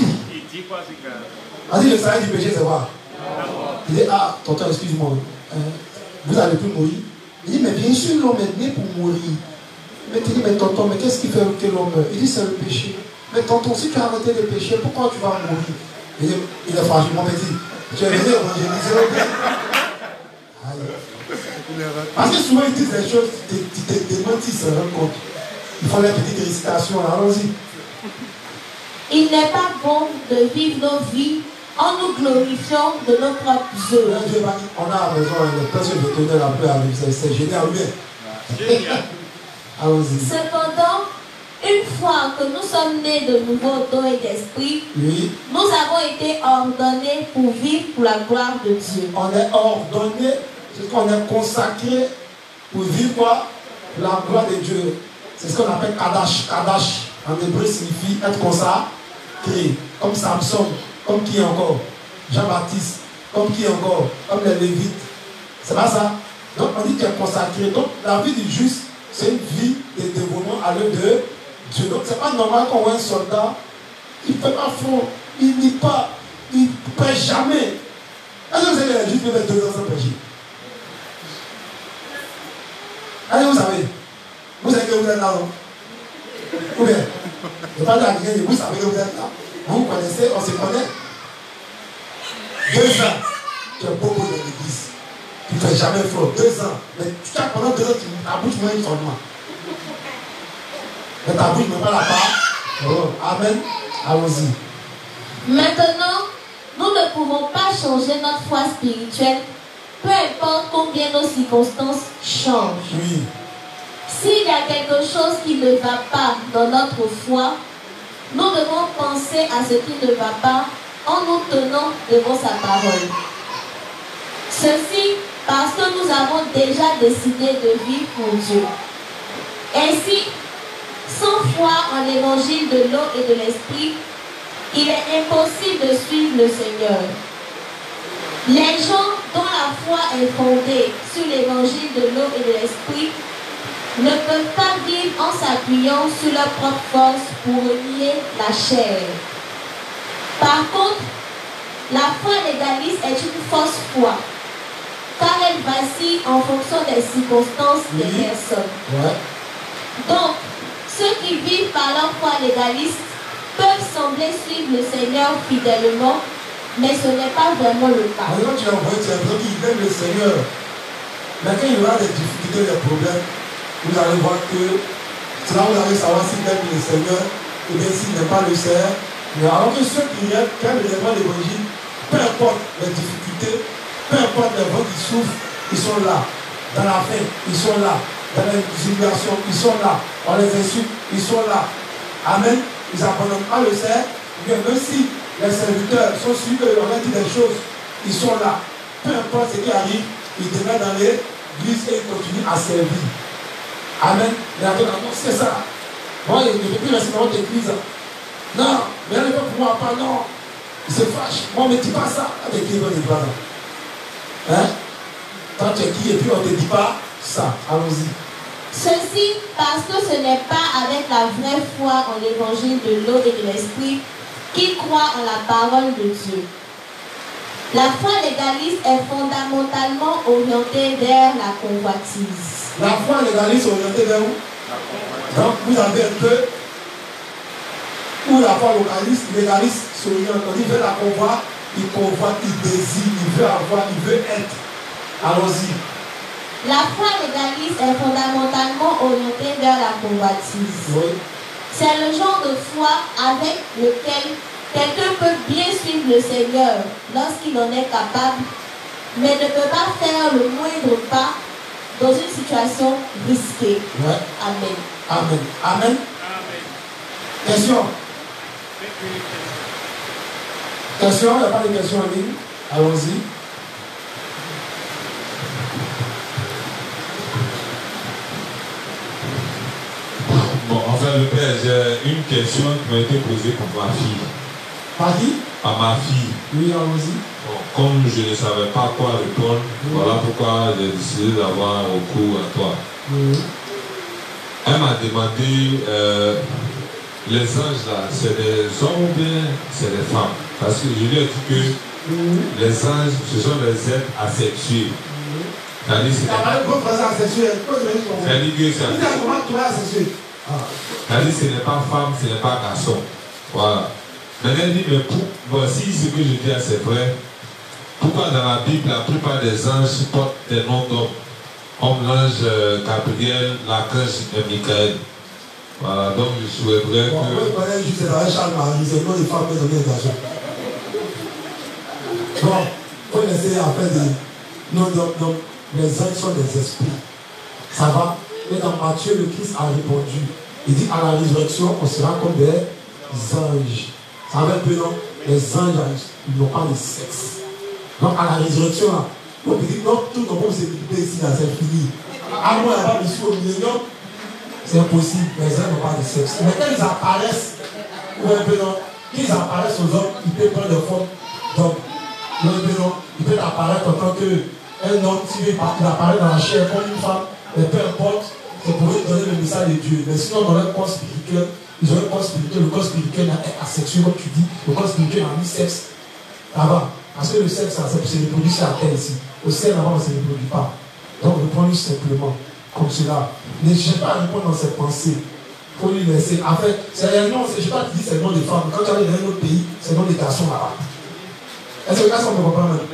Il dit quoi, c'est que... On dit le salaire du péché, c'est quoi? Il dit, ah, tonton, excuse-moi. Vous n'allez plus mourir. Il dit, mais bien sûr, l'homme est né pour mourir. Mais tu dis, mais tonton, mais qu'est-ce qui fait que l'homme meurt? Il dit, c'est le péché. Mais tonton, si tu as arrêté le péché, pourquoi tu vas mourir? Il est franchement petit. Tu es venu évangéliser le bien. Parce que souvent ils disent des choses, des mots qui se rendent compte. Il faut les petites récitations, allons-y. Il n'est pas bon de vivre nos vies en nous glorifiant de nos propres œuvres. On a raison, le personne de tonnerre un peu avec ça, c'est génial, bien. Allons-y. Cependant, une fois que nous sommes nés de nouveau d'eau et d'esprit, oui. Nous avons été ordonnés pour vivre pour la gloire de Dieu. On est ordonnés, c'est ce qu'on est consacré pour vivre quoi? La gloire de Dieu. C'est ce qu'on appelle Kadash. Kadash, en hébreu, signifie être consacré. Comme Samson, comme qui encore? Jean-Baptiste, comme qui encore? Comme les Lévites. C'est pas ça? Donc on dit qu'il est consacré. Donc la vie du juste, c'est une vie de dévouement à l'œuvre de Dieu. Donc c'est pas normal qu'on voit un soldat, il ne fait pas faux, il ne dit pas, il ne pêche jamais. Est-ce que vous savez que les Juifs peuvent être 2 ans sans pécher? Allez, vous savez que vous êtes là, non? Ou bien, je parle à quelqu'un, vous savez que vous êtes là. Vous connaissez, on se connaît. 2 ans, tu es beaucoup dans l'église. Tu ne fais jamais faux. 2 ans. Mais pendant 2 ans, ta bouche moins une seulement. Mais ta bouche ne met pas la part. Oh, amen. Allons-y. Maintenant, nous ne pouvons pas changer notre foi spirituelle, peu importe combien nos circonstances changent. Oui. S'il y a quelque chose qui ne va pas dans notre foi, nous devons penser à ce qui ne va pas en nous tenant devant sa parole. Ceci parce que nous avons déjà décidé de vivre pour Dieu. Ainsi, sans foi en l'évangile de l'eau et de l'esprit, il est impossible de suivre le Seigneur. Les gens dont la foi est fondée sur l'évangile de l'eau et de l'esprit ne peuvent pas vivre en s'appuyant sur leur propre force pour renier la chair. Par contre, la foi légaliste est une fausse foi, car elle vacille en fonction des circonstances des personnes. Ouais. Donc, ceux qui vivent par leur foi légaliste peuvent sembler suivre le Seigneur fidèlement, mais ce n'est pas vraiment le cas. Quand tu as envoyé, tu as l'impression qu'il aime le Seigneur. Mais quand il y aura des difficultés, des problèmes, vous allez voir que c'est là où vous allez savoir s'il aime le Seigneur ou bien s'il n'aime pas le Seigneur. Mais alors que ceux qui aiment réellement l'évangile, peu importe les difficultés, peu importe les vents qui souffrent, ils sont là. Dans la faim, ils sont là. Dans les tribulations, ils sont là. On les insulte, ils sont là. Amen. Ils n'abandonnent pas le Seigneur. Même si les serviteurs sont sûrs qu'on a dit des choses, ils sont là. Peu importe ce qui arrive, ils demeurent dans l'église et ils continuent à servir. Amen. Mais attends, c'est ça. Moi, il ne peut plus rester dans votre église. Non, mais elle ne peut pouvoir pas, non. Il se fâche. Moi, ne me dis pas ça. Avec qui il va dire pas ça? Hein? Quand tu es qui et puis on ne te dit pas ça. Allons-y. Ceci parce que ce n'est pas avec la vraie foi en l'évangile de l'eau et de l'esprit qu'ils croient en la parole de Dieu. La foi légaliste est fondamentalement orientée vers la convoitise. La foi légaliste est orientée vers où? Donc vous avez un peu où la foi légaliste s'oriente. On dit vers la convoite, il convoite, il désire, il veut avoir, il veut être. Allons-y. La foi légaliste est fondamentalement orientée vers la convoitise. Oui. C'est le genre de foi avec lequel quelqu'un peut bien suivre le Seigneur lorsqu'il en est capable, mais ne peut pas faire le moindre pas dans une situation risquée. Ouais. Amen. Amen. Amen. Question. Question, il n'y a pas de questions en ligne. Allons-y. Bon, enfin, le père, j'ai une question qui m'a été posée pour ma fille. Par qui? Par ma fille. Oui, allons-y. Bon, comme je ne savais pas quoi répondre, voilà pourquoi j'ai décidé d'avoir recours à toi. Elle m'a demandé, les anges là, c'est des hommes ou bien c'est des femmes? Parce que je lui ai dit que les anges, ce sont des êtres asexués. C'est-à-dire que ce n'est pas femme, ce n'est pas garçon. Voilà. Maintenant, elle dit, mais voici ce que je dis, c'est vrai. Pourquoi dans la Bible, la plupart des anges portent des noms d'hommes? Comme l'ange Gabriel, l'archange Michael. Voilà, donc je souhaiterais que... Bon, il faut laisser après de... Non, les anges sont des esprits. Ça va? Et dans Matthieu, le Christ a répondu. Il dit, à la résurrection, on sera comme des anges. Ça va un peu, non? Les anges, ils n'ont pas de sexe. Donc, à la résurrection, là, on peut dire, non, tout le monde s'est équipé ici, là, c'est fini. À moi, il n'y a pas de sous au millénium. C'est impossible. Les anges n'ont pas de sexe. Mais quand ils apparaissent, ou un peu, non? Quand ils apparaissent aux hommes, ils peuvent prendre des formes d'hommes. Il peut apparaître en tant qu'un homme, il apparaît dans la chair comme une femme, mais peu importe, c'est pour eux donner le message de Dieu. Mais sinon, dans leur corps spirituel, ils ont un corps spirituel, le corps spirituel est asexué, comme tu dis, le corps spirituel n'a ni sexe. Là-bas, parce que le sexe, ça se reproduit sur la terre ici. Au ciel, là-bas, on ne se reproduit pas. Donc, répondez simplement, comme cela. Ne cherchez pas à répondre dans ses pensées. Il faut lui laisser. En fait, c'est un nom, je ne vais pas te dire c'est le nom des femmes. Quand tu arrives dans un autre pays, c'est le nom des garçons là-bas. Est-ce que les garçons ne comprennent pas?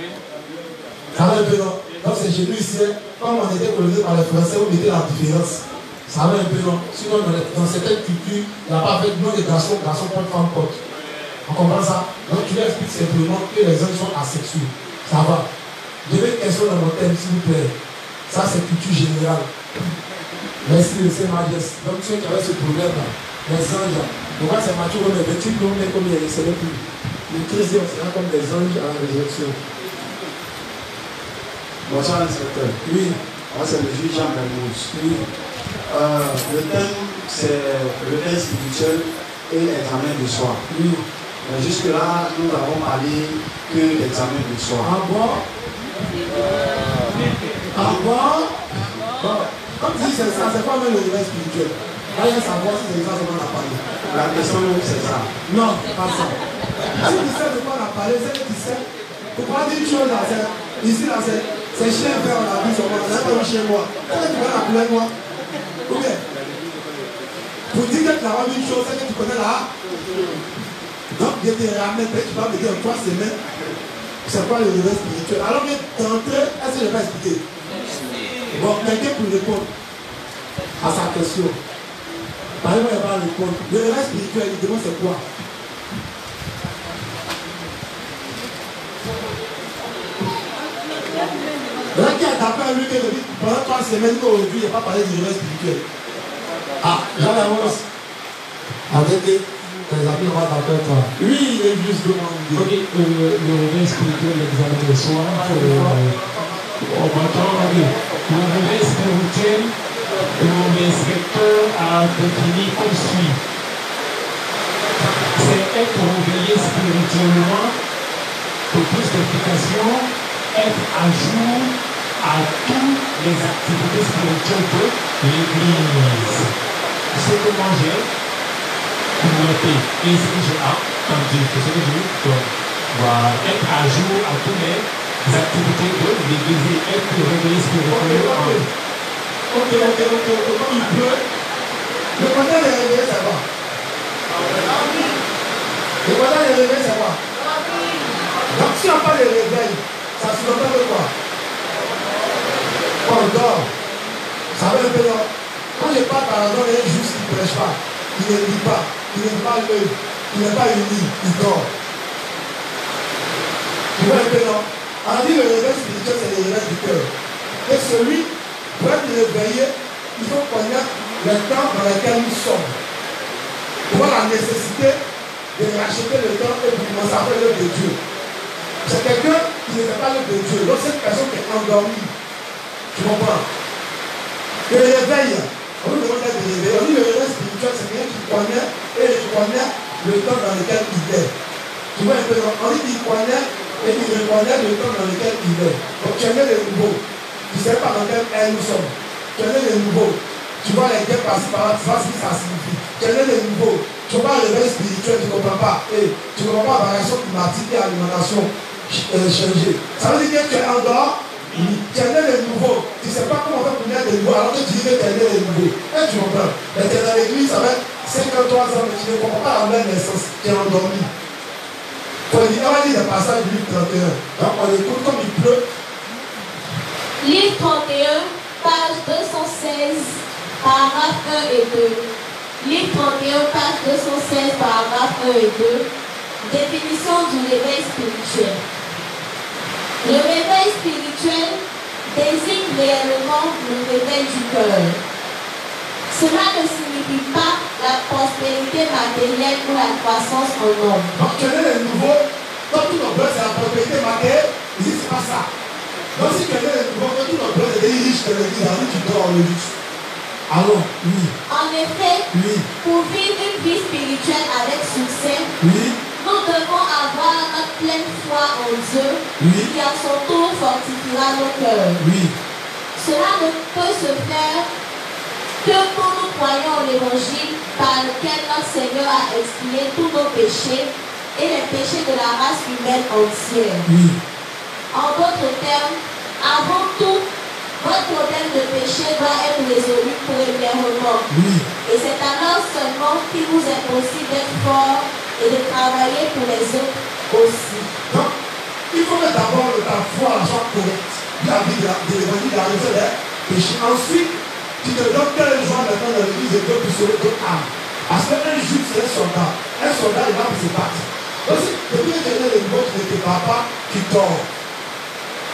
Ça va un peu, non? Donc c'est chez nous ici, comme on était colonisé par les Français, on mettait la différence. Ça va un peu, non? Sinon, dans certaines cultures, il n'y a pas fait de nom des garçons, garçons portent, femmes portent. On comprend ça? Donc tu lui expliques simplement que les hommes sont asexués. Ça va. Deuxième question dans mon thème, s'il vous plaît. Ça, c'est culture générale. Merci de ces majestés. Donc ceux qui avaient ce problème-là, les anges, donc là, c'est Matthieu, on est 28 km comme il y a les plus. Le Christ dit, on sera comme des anges à la résurrection. Bonsoir, inspecteur. Oui. Moi, c'est le juge Jean Mermoz. Oui. Le thème, c'est le thème spirituel et l'examen de soi. Oui. Mais jusque-là, nous n'avons parlé que l'examen de soi. Ah bon? Ah bon? Bon. Comme tu dis, c'est ça, c'est pas même le domaine spirituel. Là, il y a savoir si c'est ça dont on a parlé. La question, c'est ça. Non, pas ça. Si tu sais de quoi on a parlé, c'est que tu sais. Pour pas dire une chose là, ici là, c'est chien vert, on a vu sur moi, on n'a pas vu chez moi. Est-ce que tu connais la couleur noire? Ou bien? Pour dire que tu as vu une chose, c'est que tu connais la Dieu te ramène, tu vas me dire en 3 semaines, c'est quoi le réveil spirituel? Alors que d'entrée, est-ce que je vais expliquer? Bon, quelqu'un pour répondre à sa question. Par exemple, il va répondre. Le réveil spirituel, il demande c'est quoi? Là, qui a tapé à lui que pendant 3 semaines qu'aujourd'hui, il n'a pas parlé du réveil spirituel. Ah, j'avance. Attendez, tes amis vont taper toi. Lui, il est juste demandé. Ok, le réveil spirituel, l'examen de soi, on m'entend, le réveil spirituel, l'inspecteur a défini comme suit. C'est être réveillé spirituellement pour plus d'efficacité, être à jour à toutes les activités spirituelles de l'Église. Ce que moi j'ai noté et ce que j'ai entendu, c'est ce que je donne. Voilà, être à jour à toutes les activités de l'Église et être réveillé spirituellement. Ok, il pleut. Le matin, les réveillés, ça va. Le matin, les réveillés, ça va. Donc, si on parle de réveil, ça sous-entend de quoi? Quand on dort, ça va un peu long. Quand je parle par exemple, il est juste qu'il ne prêche pas, il ne lit pas, il n'est pas l'œil, il n'est pas uni, il dort. Tu vois un peu long. On dit le réveil spirituel, c'est le réveil du cœur. Et celui, pour être réveillé, il faut connaître le temps dans lequel nous sommes. Pour voir la nécessité de racheter le temps et de commencer à faire l'œuvre de Dieu. C'est quelqu'un qui ne fait pas l'œuvre de Dieu. Donc cette personne qui est endormie. Tu comprends? Le réveil, on nous demande d'être réveillé. On dit le réveil spirituel, c'est quelqu'un qui connaît et qui connaît le temps dans lequel il est. Tu vois un peu, on dit qu'il connaît et qu'il reconnaît le temps dans lequel il est. Donc tu es né de nouveau. Tu ne sais pas dans quel ère nous sommes. Tu es né de nouveau. Tu vois les guerres passer par là, tu vois ce que ça signifie. Tu es né de nouveau. Tu vois le réveil spirituel, tu ne comprends pas. Et tu ne comprends pas la variation climatique et alimentation changée. Ça veut dire que tu es en dehors, tu es né de nouveau. Tu ne sais pas comment faire pour naître de nouveau alors que tu dis que tu es né de nouveau. Et tu comprends. Mais tu es dans l'église, ça fait 53 ans, mais tu ne comprends pas la même naissance. Tu es endormi. On va lire le passage du livre 31. Donc on écoute comme il pleut. Livre 31, page 216, paragraphe 1 et 2. Livre 31, page 216, paragraphe 1 et 2. Définition du réveil spirituel. Le réveil spirituel désigne réellement le réveil du cœur. Cela ne signifie pas la prospérité matérielle ou la croissance en homme. Donc tu es né de nouveau, quand tout nos besoins c'est la prospérité matérielle, ici c'est pas ça. Donc si tu es né de nouveau, quand tout nos besoins c'est des riches de l'église, alors tu dors le luxe. Alors, oui. En effet, Oui. pour vivre une vie spirituelle avec succès, Oui. nous devons avoir notre pleine foi en Dieu, Oui. qui à son tour fortifiera nos cœurs. Oui. Cela ne peut se faire que quand nous croyons en l'évangile par lequel notre Seigneur a expié tous nos péchés et les péchés de la race humaine entière. Oui. En d'autres termes, avant tout, votre problème de péché doit être résolu premièrement. Oui. Et c'est alors seulement qu'il vous est possible d'être fort et de travailler pour les autres aussi. Donc, il faut que d'abord ta foi soit correcte. La vie de l'évangile de la raison des péchés. Ensuite, tu te donnes quelle joie maintenant dans l'église de Dieu pour sauver ton âme. Parce qu'un juif, c'est un soldat. Un soldat, il va pour se battre. Donc, depuis que tu es né de nouveau, tu ne te bats pas, tu dors.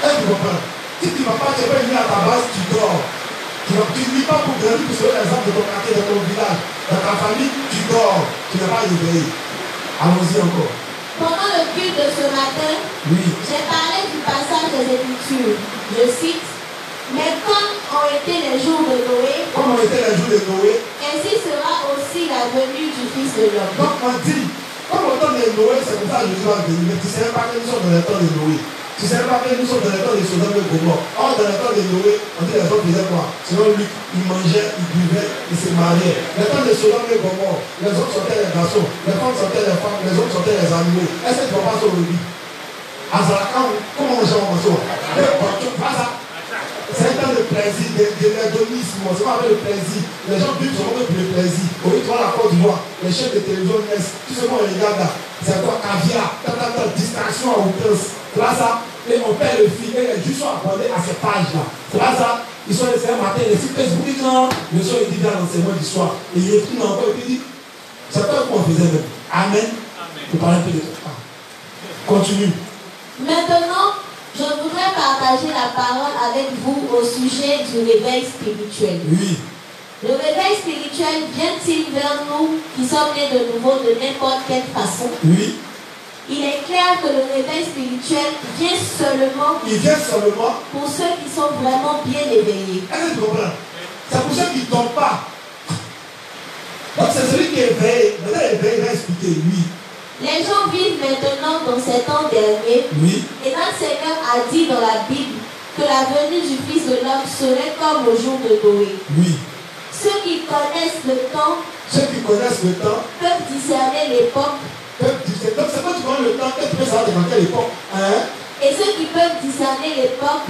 Est-ce que tu comprends? Si tu ne vas pas, tu n'es pas venu à ta base, tu dors. Tu ne vis pas pour grandir, pour sauver les âmes de ton quartier, de ton village, de ta famille, tu dors. Tu n'es pas réveillé. Allons-y encore. Pendant le culte de ce matin, Oui. j'ai parlé du passage des Écritures. Je cite, mais comme ont été les jours de Noé, Comme on était les jours de Noé, ainsi sera aussi la venue du Fils de l'homme. donc on dit, comme au temps de Noé, c'est comme ça que Jésus va venir. Mais tu ne sais pas que nous sommes dans le temps de Noé. Tu ne sais pas que nous sommes dans le temps de Sodome et Gomorrhe. Or, dans le temps de Noé, on dit les hommes faisaient quoi? Selon lui, ils mangeaient, ils buvaient, ils se mariaient. Le temps de Sodome et Gomorrhe, les hommes sortaient les garçons, les femmes sortaient les femmes, les hommes sortaient les animaux. Est-ce que tu vas pas sur le lit? Azarakan, comment on mange en mangeant? Pas ça. C'est un temps de plaisir, de l'hédonisme. C'est pas avec le plaisir. Les gens vivent seulement pour le plaisir. Au lieu de voir la Côte d'Ivoire, les chaînes de télévision naissent. Tout ce qu'on regarde là, c'est quoi? Caviar, distraction à outrance. C'est pas ça. Et on perd le film et les juifs sont abonnés à ces pages-là. C'est pas ça. Ils sont laissés un matin, les sites Facebook disent non. Le soir, il dit dans l'enseignement du soir. Et il retourne encore et puis il dit c'est quoi qu'on faisait même. Amen. Vous parlez un peu de ça. Continue. Maintenant, je voudrais partager la parole avec vous au sujet du réveil spirituel. Oui. Le réveil spirituel vient-il vers nous qui sommes nés de nouveau de n'importe quelle façon? Oui. Il est clair que le réveil spirituel vient seulement pour ceux qui sont vraiment bien éveillés. Est-ce que tu comprends? C'est pour ceux qui ne tombent pas. Donc c'est celui qui est éveillé. Maintenant, éveillé va expliquer, oui. Les gens vivent maintenant dans ces temps derniers. Oui. Et notre Seigneur a dit dans la Bible que la venue du Fils de l'homme serait comme au jour de Noé. Oui. Ceux qui connaissent le temps peuvent discerner l'époque. Donc c'est quand tu connais le temps que tu peux savoir dans quelle époque. Hein? Et ceux qui peuvent discerner l'époque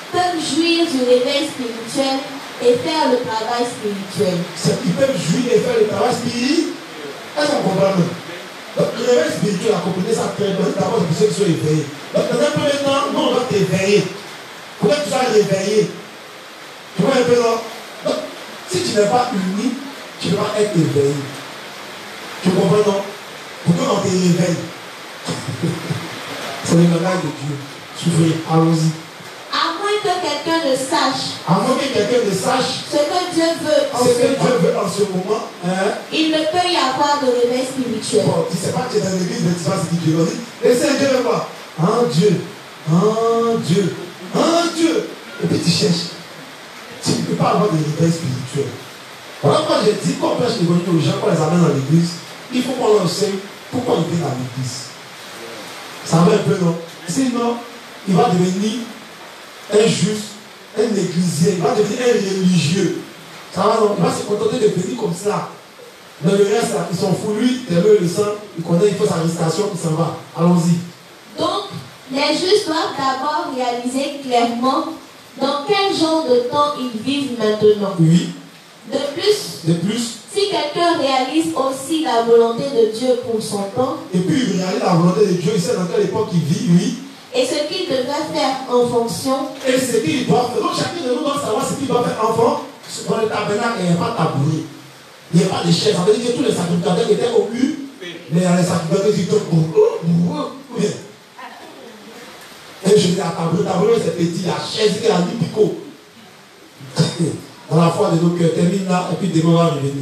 peuvent jouir du réveil spirituel et faire le travail spirituel. Ceux qui peuvent jouir et faire le travail spirituel. Est-ce qu'on comprend? Donc le réveil spirituel, à comprendre ça très bien. D'abord, c'est pour ceux qui sont éveillés. Donc dans un premier temps, nous on doit t'éveiller. Pour que tu sois réveillé. Tu vois un peu là? Donc si tu n'es pas uni, tu ne vas pas être éveillé. Tu comprends non? Pour que l'on te réveille. C'est le langage de Dieu. Souffrez, allons-y. À moins que quelqu'un ne sache. Ce que Dieu veut en ce moment. Hein? Il ne peut y avoir de réveil spirituel. Bon, tu ne sais pas que tu es dans l'église, mais tu sais ce que Dieu dit. Laissez Dieu le voir. Un Dieu. Et puis tu cherches. Tu ne peux pas avoir de réveil spirituel. Voilà pourquoi j'ai dit qu'on prêche l'évangile aux gens, qu'on les amène dans l'église. Il faut qu'on leur enseigne pourquoi ils viennent à l'église. Ça va un peu, non? Sinon, il va devenir un juste, un églisier, il va devenir un religieux. Ça va, non? Il va se contenter de venir comme ça. Mais le reste, là, ils sont fous. Lui, le sang, il connaît, il faut sa récitation, il s'en va. Allons-y. Donc, les justes doivent d'abord réaliser clairement dans quel genre de temps ils vivent maintenant. Oui. De plus, si quelqu'un réalise aussi la volonté de Dieu pour son temps, et puis il réalise la volonté de Dieu, il sait dans quelle époque il vit, oui. Et ce qu'il devrait faire en fonction. Et ce qu'il doit faire. Donc chacun de nous doit savoir ce qu'il doit faire enfant. Dans le tabernacle, il n'y a pas de tabouret. Il n'y a pas de chaise. Ça veut dire que tous les sacrificateurs étaient au but. Mais il y a les sacrificateurs qui étaient et je dis à tabouret, c'est petit. La chaise qui est la lipico. Dans la foi de nos cœurs, termine là, et puis demain on va revenir.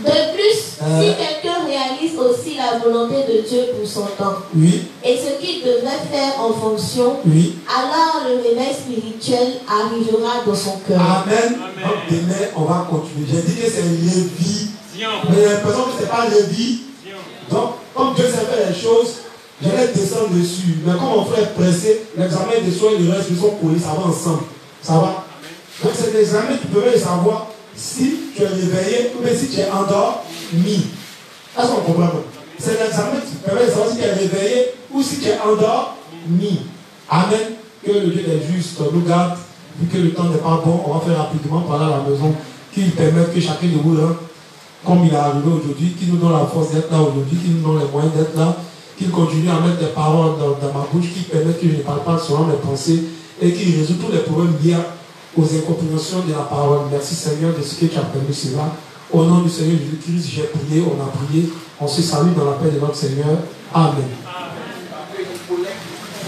De plus, si quelqu'un réalise aussi la volonté de Dieu pour son temps, oui. Et ce qu'il devrait faire en fonction, oui. Alors le réveil spirituel arrivera dans son cœur. Amen. Donc demain, on va continuer. J'ai dit que c'est Lévi, mais j'ai l'impression que ce n'est pas Lévi. Donc, comme Dieu sait faire les choses, je vais descendre dessus. Mais comme mon frère est pressé, l'examen des soins et le reste, ils sont collés, ça va ensemble. Ça va? Donc c'est l'examen, tu peux savoir si tu es réveillé ou bien si tu es endormi. Est-ce qu'on comprend? C'est l'examen qui permet de savoir si tu es réveillé ou si tu es endormi. Amen. Que le Dieu des justes nous garde. Vu que le temps n'est pas bon, on va faire rapidement parler à la maison, qu'il permette que chacun de vous, hein, comme il est arrivé aujourd'hui, qu'il nous donne la force d'être là aujourd'hui, qu'il nous donne les moyens d'être là, qu'il continue à mettre des paroles dans ma bouche, qu'il permette que je ne parle pas selon mes pensées et qu'il résout tous les problèmes liés aux incompréhensions de la parole. Merci Seigneur de ce que tu as permis cela. Au nom du Seigneur Jésus-Christ, j'ai prié, on a prié, on se salue dans la paix de notre Seigneur. Amen.